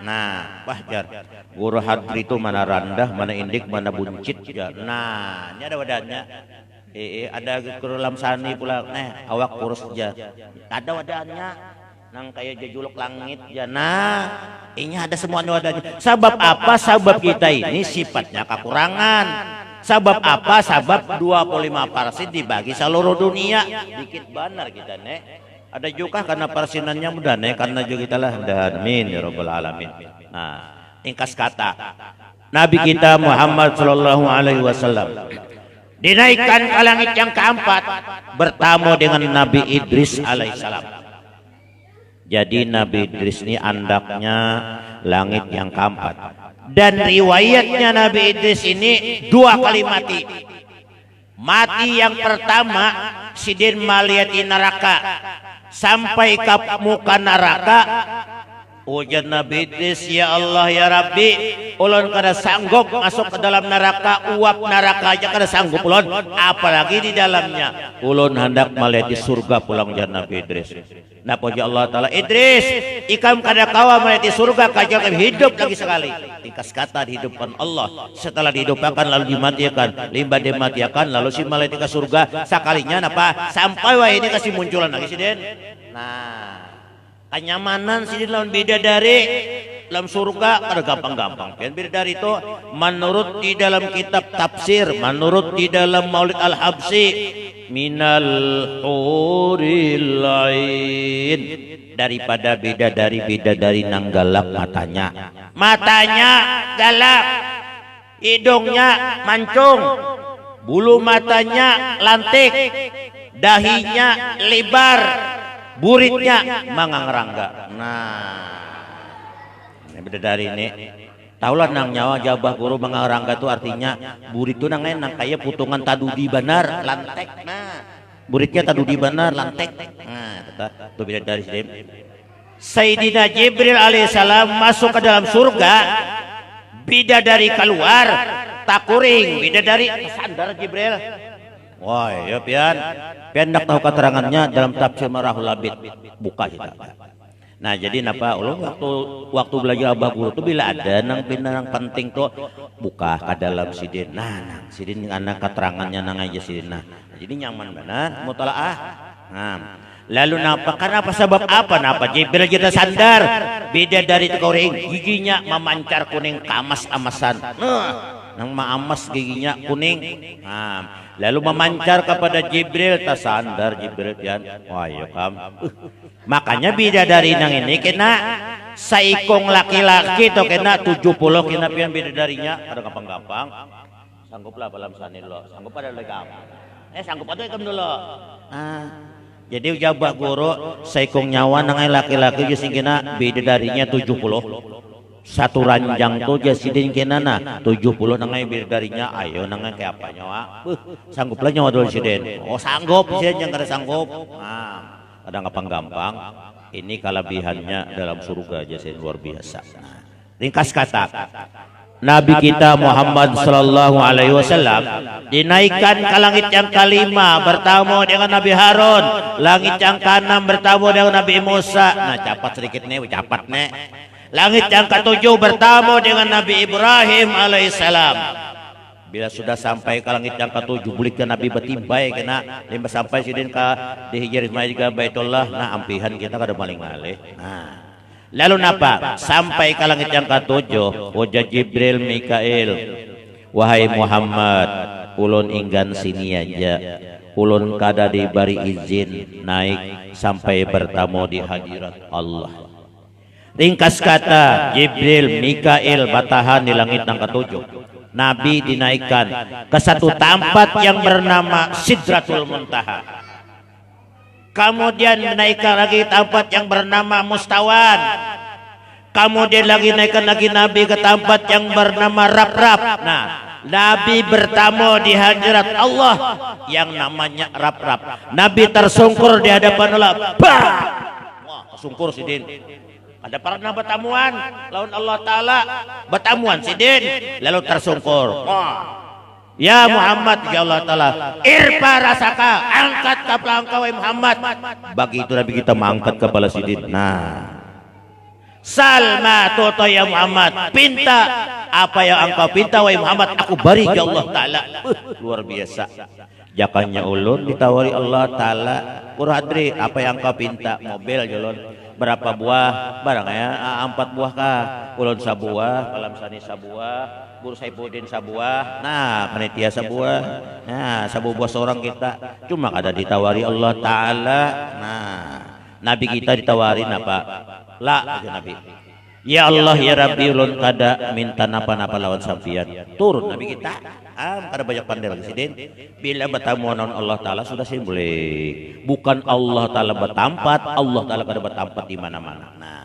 Nah, wajar. Guru hadri itu mana randah, mana indik, mana buncit ya. Nah, ini ada wadaannya. Ada guru lamsani pula. Awak kurus aja. Ada wadaannya. Nang kayak jejuluk langit ya. Nah, ini ada semuanya wadaannya. Sabab apa? Sabab kita ini sifatnya kekurangan. Sabab apa? Sabab 25% dibagi seluruh dunia. Dikit benar kita nek. Ada juga karena persinannya mudah nih karena juga kita lah amin ya rabbal alamin. Nah, ringkas kata Nabi kita Muhammad sallallahu alaihi wasallam dinaikkan ke langit yang keempat bertamu dengan Nabi Idris alaihissalam. Jadi Nabi Idris ini andaknya langit yang keempat. Dan riwayatnya Nabi Idris ini 2 kali mati. Mati yang pertama sidin maliati neraka sampai ke muka neraka. Ujar Nabi Idris, ya Allah ya Rabbi, ulun kada sanggup masuk ke dalam neraka, uap neraka aja kada sanggup ulun, apalagi di dalamnya. Ulun hendak melihat di surga pulang, ujar Nabi Idris. Nah puja Allah Ta'ala, Idris, ikam kada kawa melihat di surga, kajal kami hidup lagi sekali. Tingkas kata dihidupkan Allah, setelah dihidupkan lalu dimatikan, limbah dimatikan, lalu si melihat ke surga sekalinya napa sampai wah ini kasih munculan lagi sih Den. Nah kenyamanan sih lawan bidadari dalam surga ada gampang-gampang. Bidadari itu menurut di dalam kitab tafsir, menurut di dalam Maulid Al-Habsi, minal huril ain, daripada bidadari nang galak matanya galak, hidungnya mancung, bulu matanya lantik, dahinya lebar, buritnya mangangrangga. Nah, ini bidadari ini. Taulah nang nyawa jabah guru mangangrangga itu artinya burit itu nang enak kayak putungan tadudi banar lantek. Nah, buritnya tadudi banar lantek. Nah, itu bidadari sih. Sayyidina Jibril alaihissalam masuk ke dalam surga, bidadari keluar takuring, bidadari sandar Jibril. Wah, ya pian nak tahu keterangannya dalam tafsir Marahul Labid, buka kita. Nah, jadi napa ulun waktu belajar abah guru tuh bila ada nang pinang penting tuh buka ke dalam sidin. Nah, nang sidin anak keterangannya nang aja sidin. Nah, jadi nyaman benar mutalaah. Nah, lalu napa kenapa sebab apa napa Jibril kita sandar bidadari tekuring giginya memancar kuning kamas-amasan. Nang maamas giginya kuning. Nah, lalu memancar kepada Jibril, tasandar Jibril pian. Wah ya kam. Makanya bidadari nang ini kena saikong laki-laki to kena 70 kena pian bidadarinya ada gampang-gampang. Sangguplah balam sanil lo. Sanggup ada lagi kam. Sanggup ada ikam dulu. Jadi ujabah guru saikong nyawa nang laki-laki sing kena bidadarinya 70. Satu ranjang tuh jasidin kenana 70 nangai bidadarinya. Ayo nangai kayak apa nyawa? Sangguplah nyawa dulu sidin. Oh sanggup sidin yang kada sanggup. Nah, kadang gampang-gampang. Ini kelebihannya dalam surga jasidin luar biasa. Nah, ringkas kata, Nabi kita Muhammad sallallahu alaihi wasallam dinaikkan ke langit yang kelima bertemu dengan Nabi Harun, langit yang keenam bertemu dengan Nabi Musa. Nah, cepat sedikit nih, cepat nih. Langit yang ketujuh bertemu dengan Nabi Ibrahim alaihissalam. Bila sudah sampai ke langit yang ketujuh, bulikkan Nabi betimbai kena lima sampai sidin ke di Hijr Ismail ke Baitullah. Nah, ampihan kita kada maling malih. Nah, lalu napa? Sampai ke langit yang ketujuh, wajah Jibril Mikail. Wahai Muhammad, ulun inggan sini aja. Ulun kada diberi izin naik sampai bertemu di hadirat Allah. Ringkas kata, Jibril, Mikail batahan di langit yang ketujuh. Nabi dinaikkan ke satu tempat yang bernama Sidratul Muntaha. Kemudian menaikkan lagi tempat yang bernama Mustawan. Kemudian lagi naikkan lagi Nabi ke tempat yang bernama Rap-Rap. Nah, Nabi bertamu di hadirat Allah yang namanya Rap-Rap. Nabi tersungkur di hadapan Allah. Bah! Wah, tersungkur sidin. Ada pernah bertamuan lawan Allah Ta'ala bertamuan sidin lalu tersungkur. Ya Muhammad, ya Allah Ta'ala, irfa rasaka, angkat kepala engkau wahai Muhammad. Bagi itu Nabi kita mengangkat kepala sidin. Nah, salma tuto ya Muhammad, pinta apa yang engkau pinta wahai Muhammad, aku beri ya Allah Ta'ala. Luar biasa. Jakannya ulun ditawari Allah Ta'ala, Kurhadri apa yang engkau pinta? Mobil jolon. Berapa buah barang ya? 4 buah kah? Ulun sabuah, Palam Sani sabuah, Guru Saifuddin sabuah. Nah, panitia sabuah. Nah, sabu buah seorang kita. Cuma ada ditawari Allah Ta'ala. Nah, Nabi kita ditawarin apa? La, Nabi. Ya Allah ya Rabbi, ulun kada minta napa-napa lawan sampian. Turun Nabi kita. Kada banyak pandai lagi sidin. Bila bertamu dengan Allah Ta'ala sudah boleh. Bukan Allah Ta'ala bertampat, Allah Ta'ala kada bertampat di mana-mana. Nah,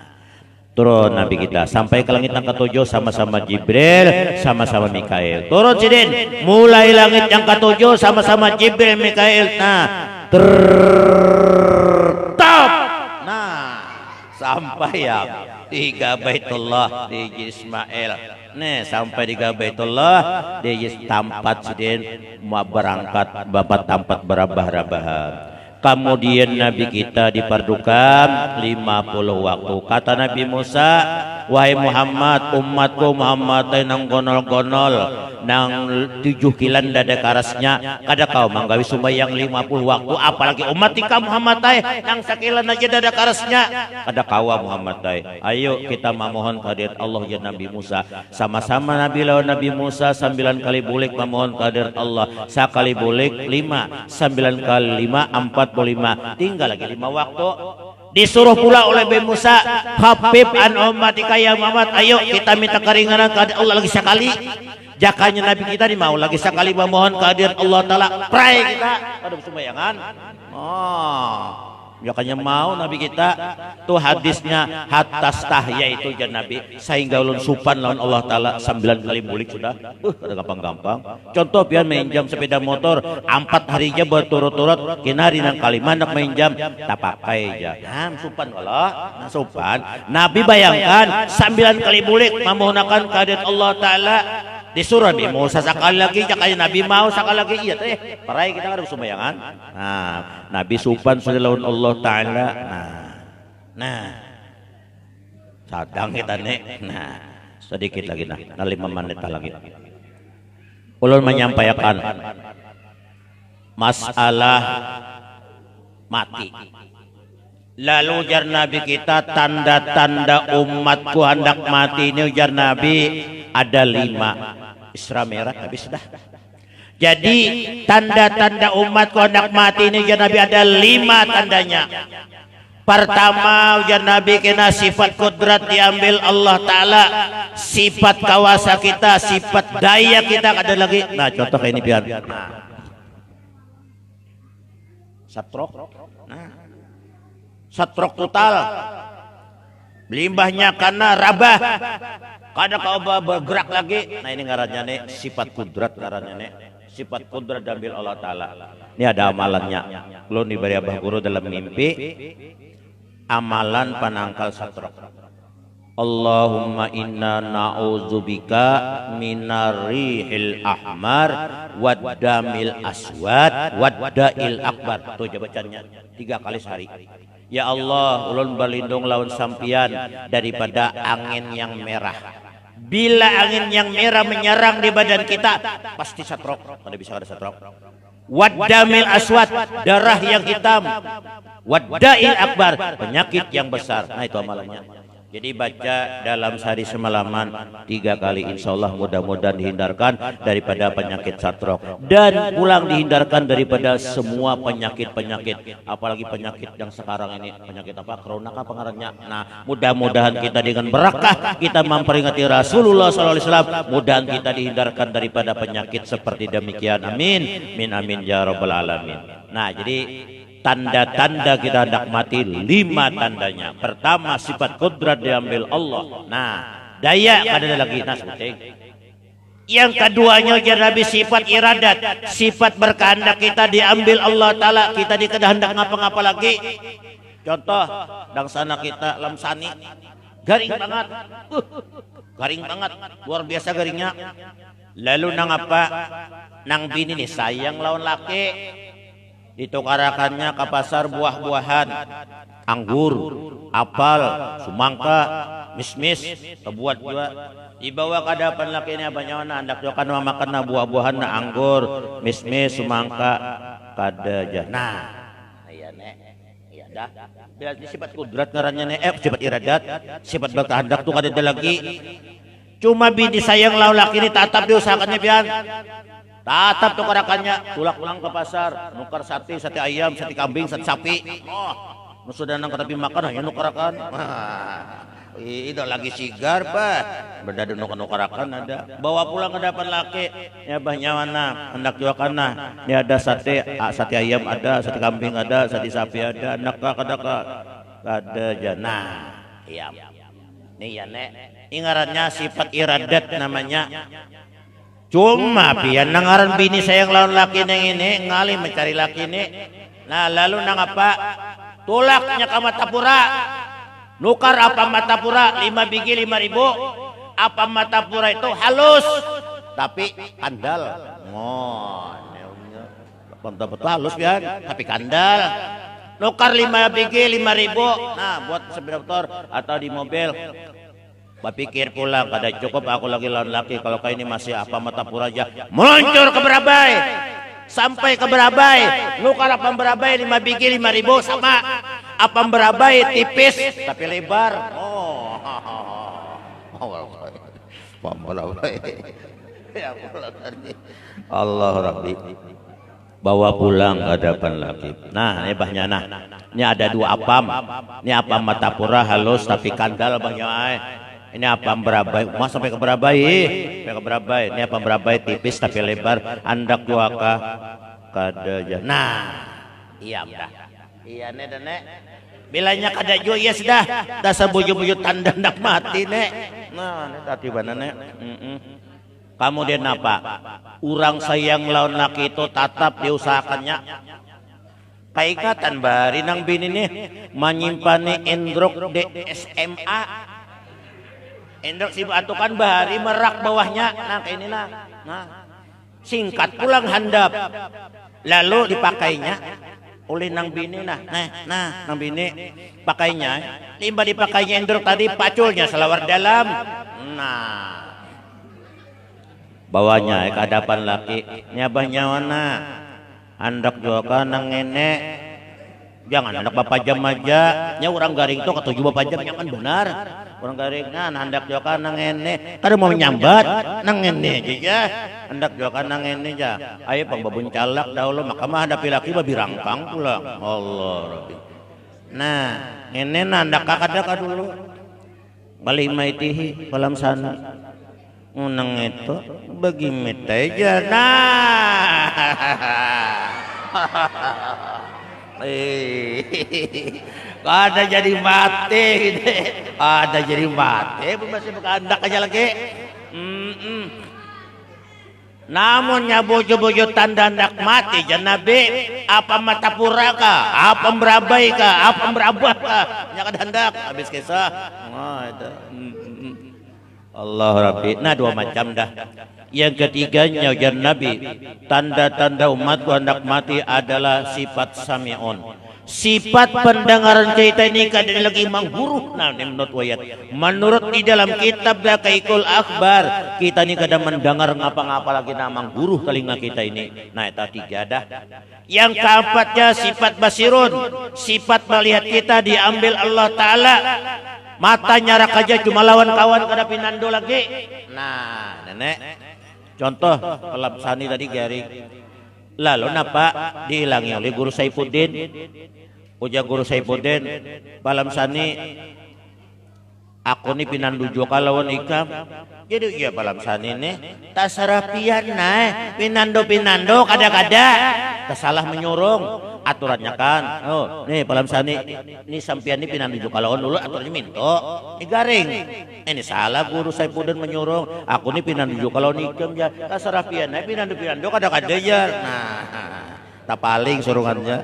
turun Nabi kita sampai ke langit yang ketujuh sama-sama Jibril, sama-sama Mikail. Turun sidin, mulai langit yang ketujuh sama-sama Jibril, Mikail. Nah, tertap. Nah, sampai ya tiga Baitullah di Ismail. Nih sampai di Baitullah di tempat sidin mau berangkat bapak tempat berabah-rabahan. Kemudian Nabi kita diperdukan 50 waktu. Kata Nabi Musa, wahai Muhammad, umatku Muhammad nang gonol-gonol nang 7 kilan dada karasnya kada kau manggawi sumbayang 50 waktu, apalagi umat ika Muhammad nang sakilan aja dada karasnya kada kawa Muhammad. Ayo kita memohon kehadirat Allah ya Nabi Musa. Sama-sama Nabi lawan Nabi Musa 9 kali bulik memohon kehadirat Allah. Sekali bulik 5, 9 kali 5 45, tinggal lagi 5 waktu. Disuruh pula oleh Nabi Musa, Habib an ummatika ya Muhammad, ayo kita minta keringanan kepada Allah lagi sekali. Jakanya Nabi kita mau lagi sekali memohon kehadirat Allah Ta'ala. Pray kita pada sembayangan. Jakanya mau Nabi kita tuh hadisnya hatta stahya itu jan Nabi sehingga ulun supan lawan Allah Ta'ala 9 kali bulik sudah. Ada gampang-gampang. Contoh pian minjam sepeda motor 4 hari aja berturut-turut kinari nang Kalimandak minjam tak pakai aja. Nah, supan Allah, nah, supan. Nabi bayangkan 9 kali bulik memohonkan kehadirat Allah Ta'ala. Disuruh Nabi Musa sekali lagi, jakanya Nabi mau sekali lagi, iya teh. Parai kita kan harus sembayangan. Nah, Nabi supan sudah lawan Allah Ta'ala. Nah, sadang kita nih. Nah, sedikit lagi nah 5 menit lagi. Ulun menyampaikan masalah mati. Lalu ujar Nabi kita tanda-tanda umatku hendak mati ini ujar Nabi ada 5. Isra Mi'raj habis sudah. Jadi tanda-tanda umatku hendak mati ini ujar Nabi ada 5 tandanya. Pertama ujar Nabi kena sifat kudrat diambil Allah Ta'ala, sifat kawasa kita, sifat daya kita ada lagi. Nah contoh kayak ini biar. Satrok. Nah. Satrok total. Limbahnya karena rabah. Kada kau bergerak lagi. Nah ini ngarannya nih sifat kudrat ngarannya nih. Sifat kudrat diambil Allah Ta'ala. Ini ada amalannya. Lo diberi abah guru dalam mimpi. Amalan penangkal satrok. Allahumma inna na'udzubika minarihil ahmar waddamil aswad waddail akbar. Tuh bacanya 3 kali sehari. Ya Allah, ulun berlindung lawan sampian daripada angin yang merah. Bila angin yang merah menyerang di badan kita, pasti satrok. Ada bisa ada satrok. Waddamil aswad, darah yang hitam. Waddail akbar, penyakit yang besar. Nah itu amalannya. Jadi baca dalam sehari semalaman 3 kali, insya Allah mudah-mudahan dihindarkan daripada penyakit satrok dan pulang dihindarkan daripada semua penyakit-penyakit, apalagi penyakit yang sekarang ini penyakit apa? Corona apa pengaruhnya? Nah mudah-mudahan kita dengan berkah kita memperingati Rasulullah SAW, mudah kita dihindarkan daripada penyakit seperti demikian. Amin, min amin ya rabbal alamin. Nah jadi tanda-tanda kita hendak mati 5 tandanya. Pertama sifat kudrat diambil Allah. Nah daya ada lagi. Nah penting. Yang keduanya ujar Nabi sifat iradat, sifat berkehendak kita diambil Allah Ta'ala. Kita dikehendak ngapa-ngapa lagi. Contoh dang sana kita lamsani garing banget. Garing banget, luar biasa garingnya. Lalu nang apa? Nang bini nih sayang lawan laki. Ditukarakannya ke pasar buah-buahan, anggur, apel, sumangka, mismis, kebuat juga. Dibawa ke hadapan laki ini abahnya na hendak jokan makan buah-buahan na anggur, mismis, sumangka, kada aja. Nah, iya nek, iya dah. Berarti sifat kudrat ngarannya nek, sifat iradat, sifat berkehendak tuh kada ada lagi. Cuma bini sayang lawan laki ini tatap diusahakannya pian. Tatap tukarakannya, tulak pulang ke pasar, nukar sate ayam, sate kambing, sate sapi. Oh, sudah nang katapi makan, ya nukarakan. Itu lagi sigar, Pak. Berdadu nukarakan ada. Bawa pulang ke depan laki, ya bahnya mana, hendak juakan nah. Ini ada sate ayam ada, sate kambing ada, sate sapi ada, anak ada jana. Iya. Nih ya nek, ingarannya sifat iradat namanya. Cuma pian nangaran bini sayang lawan laki neng ini ngali mencari laki ini Nah lalu nang apa? Tulaknya ka Matapura. Nukar apa Matapura 5 biji 5.000. Apa Matapura itu halus tapi kandal. Betul halus ya, tapi kandal. Nukar 5 biji 5.000. Nah buat sepeda motor atau di mobil. Pikir pulang kada cukup aku lagi lawan laki, kalau kayak ini masih apa Matapura aja. Meluncur ke Berabai. Sampai ke Berabai. Nukar apa Berabai 5 biji 5.000 sama. Apa Berabai tipis tapi lebar. Allah Rabbi. Bawa pulang ke hadapan laki. Nah, ini bahnya nah. Ini ada 2 apam. Ini apam Matapura halus tapi kandal bahnya. Ini apam Berabai. Mas sampai ke Berabai. Sampai ke Berabai. Ini apam Berabai tipis tapi lebar. Andak juaka kada aja. Nah, iya dah. Iya nek nek. Bilanya kada jo iya sudah. Dasa buju-buju tanda ndak mati nek. Nah, ini tadi mana nek. Kamu dia apa? Urang sayang lawan laki itu tatap diusahakannya. Kaikatan bari nang bini nih menyimpani endrok di SMA. Endrok si atukan bahari merak bawahnya. Nah kayak ini nah. Singkat pulang handap. Lalu dipakainya oleh nang bini nah. Nah nang bini pakainya. Timba dipakainya endrok tadi paculnya selawar dalam. Nah bawahnya ke hadapan laki. Nyabahnya wana. Handak juga nang nenek. Jangan anak bapak jam aja. Nya orang garing tuh ketujuh bapak jam kan benar. Orang garing nah handak juga nang nenek. Kada mau menyambat nang nenek aja. Handak juga nang nenek aja. Ayo pang babun calak dahulu maka mah hadapi laki babi rangkang pulang. Allah Rabbi. Nah, nenek handak kakada dulu. Balik maitihi malam sana. Unang itu bagi meteja nah. Ada jadi mati, ada jadi mati, masih berkandak aja lagi. Namun nyabojo-bojo tanda ndak mati janabi apa Matapura ka, apa Berabai ka, apa Berabah ka, nyak hendak habis kisah. Wah itu. Allah Rabbi. Nah 2 macam dah. Yang ketiganya ujar Nabi, tanda-tanda umatku hendak mati adalah sifat sami'un. Sifat pendengaran cerita ini kadang lagi mengguru. Nah menurut wayat, menurut di dalam kitab Dakaikul Akhbar, kita ini kadang mendengar ngapa-ngapa lagi nama mengguru telinga kita ini. Nah itu 3 dah. Yang keempatnya sifat basirun, sifat melihat kita diambil Allah Ta'ala. Mata nyarak aja cuma lawan kawan kada pinando lagi. Nah nenek contoh pelap sani tadi gari. Lalu napa dihilangi oleh Guru Saifuddin. Ujar Guru Saifuddin balam sani aku nih pinandu juga lawan ikam. Jadi iya balam sani nih tasarapian naik pinando kada-kada salah menyurung. Aturannya kan, oh nih palam sani, ini sampian ini pinandu juga lawan dulu aturannya minto, ini garing, ini salah Guru Saifuddin menyuruh, aku nih pinandu juga lawan ikam ya, tasarapian, nih pinandu kada-kada ya, nah, tak paling surungannya.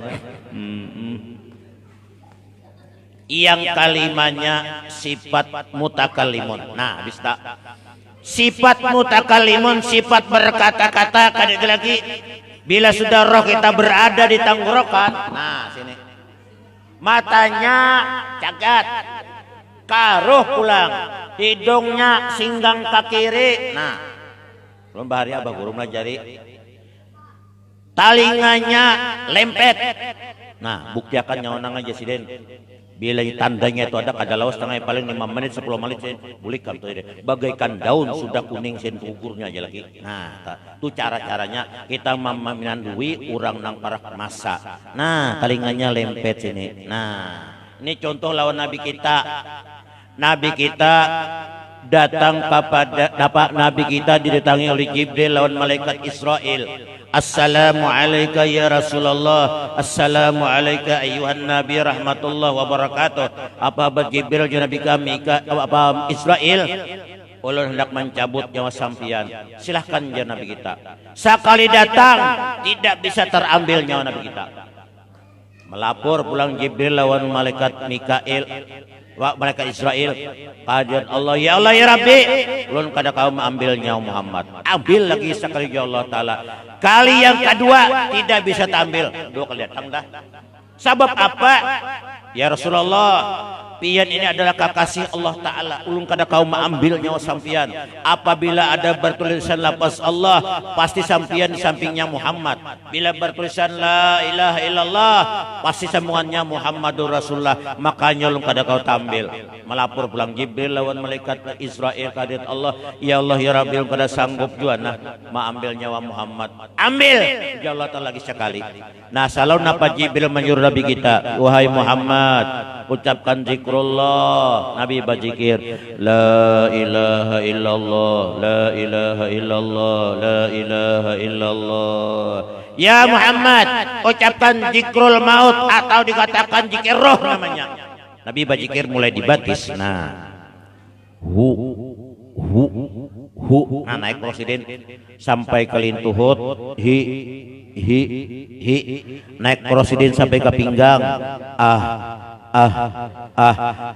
Yang kalimanya sifat mutakalimun, nah habis tak, sifat mutakalimun, sifat berkata-kata kada lagi. Bila sudah roh kita berada di tenggorokan, nah sini matanya cagat, karuh pulang, hidungnya singgang ke kiri, nah belum bahari abah guru melajari, talinganya lempet, nah bukti akan nyawa aja siden. Bila tandanya itu ada kada lawas setengah paling 5 menit 10 menit sen bulikan tuh ini bagaikan daun sudah kuning sen gugurnya aja lagi. Nah itu cara-caranya kita meminandui orang nang parah masa. Nah talinganya lempet sini. Nah ini contoh lawan Nabi kita. Nabi kita datang kepada Nabi kita didatangi oleh Jibril lawan malaikat Israel. Assalamu alayka ya Rasulullah. Assalamu alayka ayuhan Nabi rahmatullah wabarakatuh. Apa Jibril Nabi kami apa Israel ulun hendak mencabut nyawa sampian. Silahkan ya Nabi kita. Sekali datang tidak bisa terambil nyawa Nabi kita. melapor pulang Jibril lawan malaikat Mikail malaikat Israel kehadiran Allah, ya Allah ya Rabbi, ulun kada kau mengambil nyawa Muhammad. Ambil lagi sekali ya Allah Ta'ala. Kali yang kedua tidak bisa tampil, 2 kali datang dah. Sebab apa? Ya Rasulullah, pian ini adalah kekasih Allah Ta'ala. Ulun kada kau mengambil nyawa sampian. Apabila ada bertulisan lafaz Allah, pasti sampian di sampingnya Muhammad. Bila bertulisan la ilaha illallah, pasti sambungannya Muhammadur Rasulullah. Makanya ulun kada kau tampil. Melapor pulang Jibril lawan malaikat Israel kehadirat Allah, ya Allah ya Rabbi, ulun kada sanggup juga nah mengambil nyawa Muhammad. Ambil ya Allah Ta'ala lagi sekali. Nah, salau napa Jibril menyuruh Nabi kita, wahai Muhammad, ucapkan zikrullah. Nabi berzikir la ilaha illallah, la ilaha illallah, la ilaha illallah. Ya Muhammad, ucapkan zikrul maut atau dikatakan zikir roh namanya. Nabi berzikir mulai dibatis. Nah, hu nah naik presiden sampai ke lintuhut, hi naik presiden sampai ke pinggang,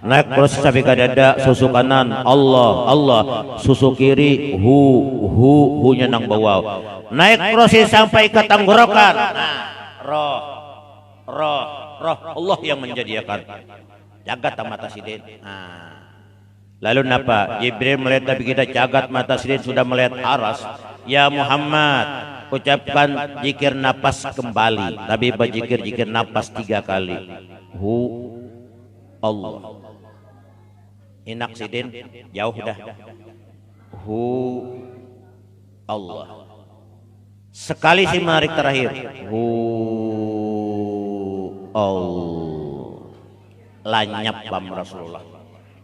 naik presiden sampai ke dada, susu kanan Allah, susu kiri hu-nya nang bawah, naik presiden sampai ke tenggorokan. Nah, roh Allah yang menjadikan jagat mata sidin. Nah, lalu napa? Jibril melihat Nabi kita jagat mata sidin sudah melihat aras. Ya Muhammad, ucapkan zikir napas kembali. Nabi berzikir napas 3 kali. Hu Allah. Inak sidin jauh dah. Hu Allah. Sekali si menarik terakhir. Hu Allah. Lanyap bam Rasulullah.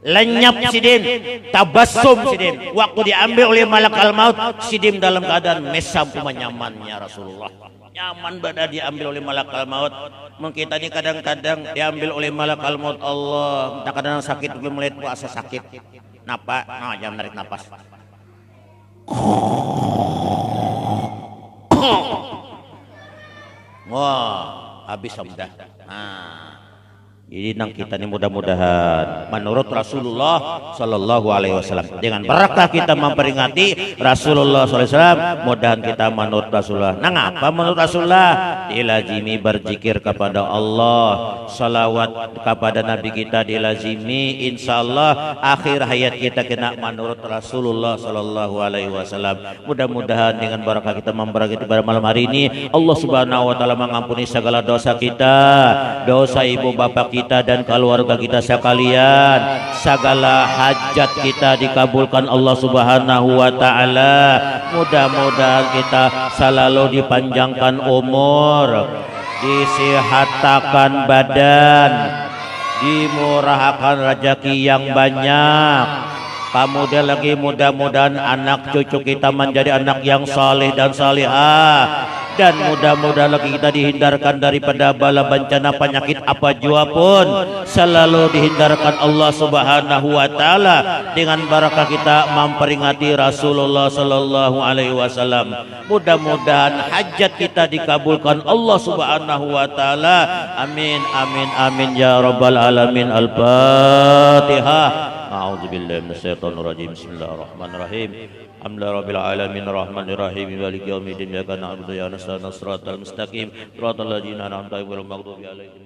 Lenyap sidin, tabassum sidin. Waktu diambil oleh malakal maut, sidin dalam keadaan mesam nyamannya Rasulullah. Nyaman pada diambil oleh malakal maut. Mungkin kita ini kadang-kadang diambil oleh malakal maut Allah. Tak kadang sakit belum melihat puasa sakit. Napa? Nah, jangan narik napas. Wah, habis sudah. Nah. Jadi nang kita ini mudah-mudahan menurut Rasulullah Sallallahu Alaihi Wasallam, dengan berkah kita memperingati Rasulullah Sallallahu Alaihi Wasallam, mudahan kita menurut Rasulullah. Nang apa menurut Rasulullah? Dilazimi berzikir kepada Allah, salawat kepada Nabi kita dilazimi, insya Allah akhir hayat kita kena menurut Rasulullah Sallallahu Alaihi Wasallam. Mudah-mudahan dengan berkah kita memperingati pada malam hari ini, Allah Subhanahu Wa Taala mengampuni segala dosa kita, dosa ibu bapak kita dan keluarga kita sekalian, segala hajat kita dikabulkan Allah Subhanahu wa Ta'ala. Mudah-mudahan kita selalu dipanjangkan umur, disehatakan badan, dimurahkan rezeki yang banyak. Kemudian lagi mudah-mudahan anak cucu kita menjadi anak yang saleh dan salihah, dan mudah-mudahan lagi kita dihindarkan daripada bala bencana penyakit apa jua pun, selalu dihindarkan Allah Subhanahu wa Ta'ala dengan barakah kita memperingati Rasulullah Sallallahu Alaihi Wasallam. Mudah-mudahan hajat kita dikabulkan Allah Subhanahu wa Ta'ala. Amin amin amin ya rabbal alamin. Al-Fatihah. A'udzubillahi minasyaitonirrajim. Bismillahirrahmanirrahim. Alhamdulillahi rabbil alamin arrahmanir rahim maliki yaumiddin iyyaka na'budu wa iyyaka nasta'in ihdinas siratal mustaqim siratal ladzina an'amta 'alaihim ghairil maghdubi 'alaihim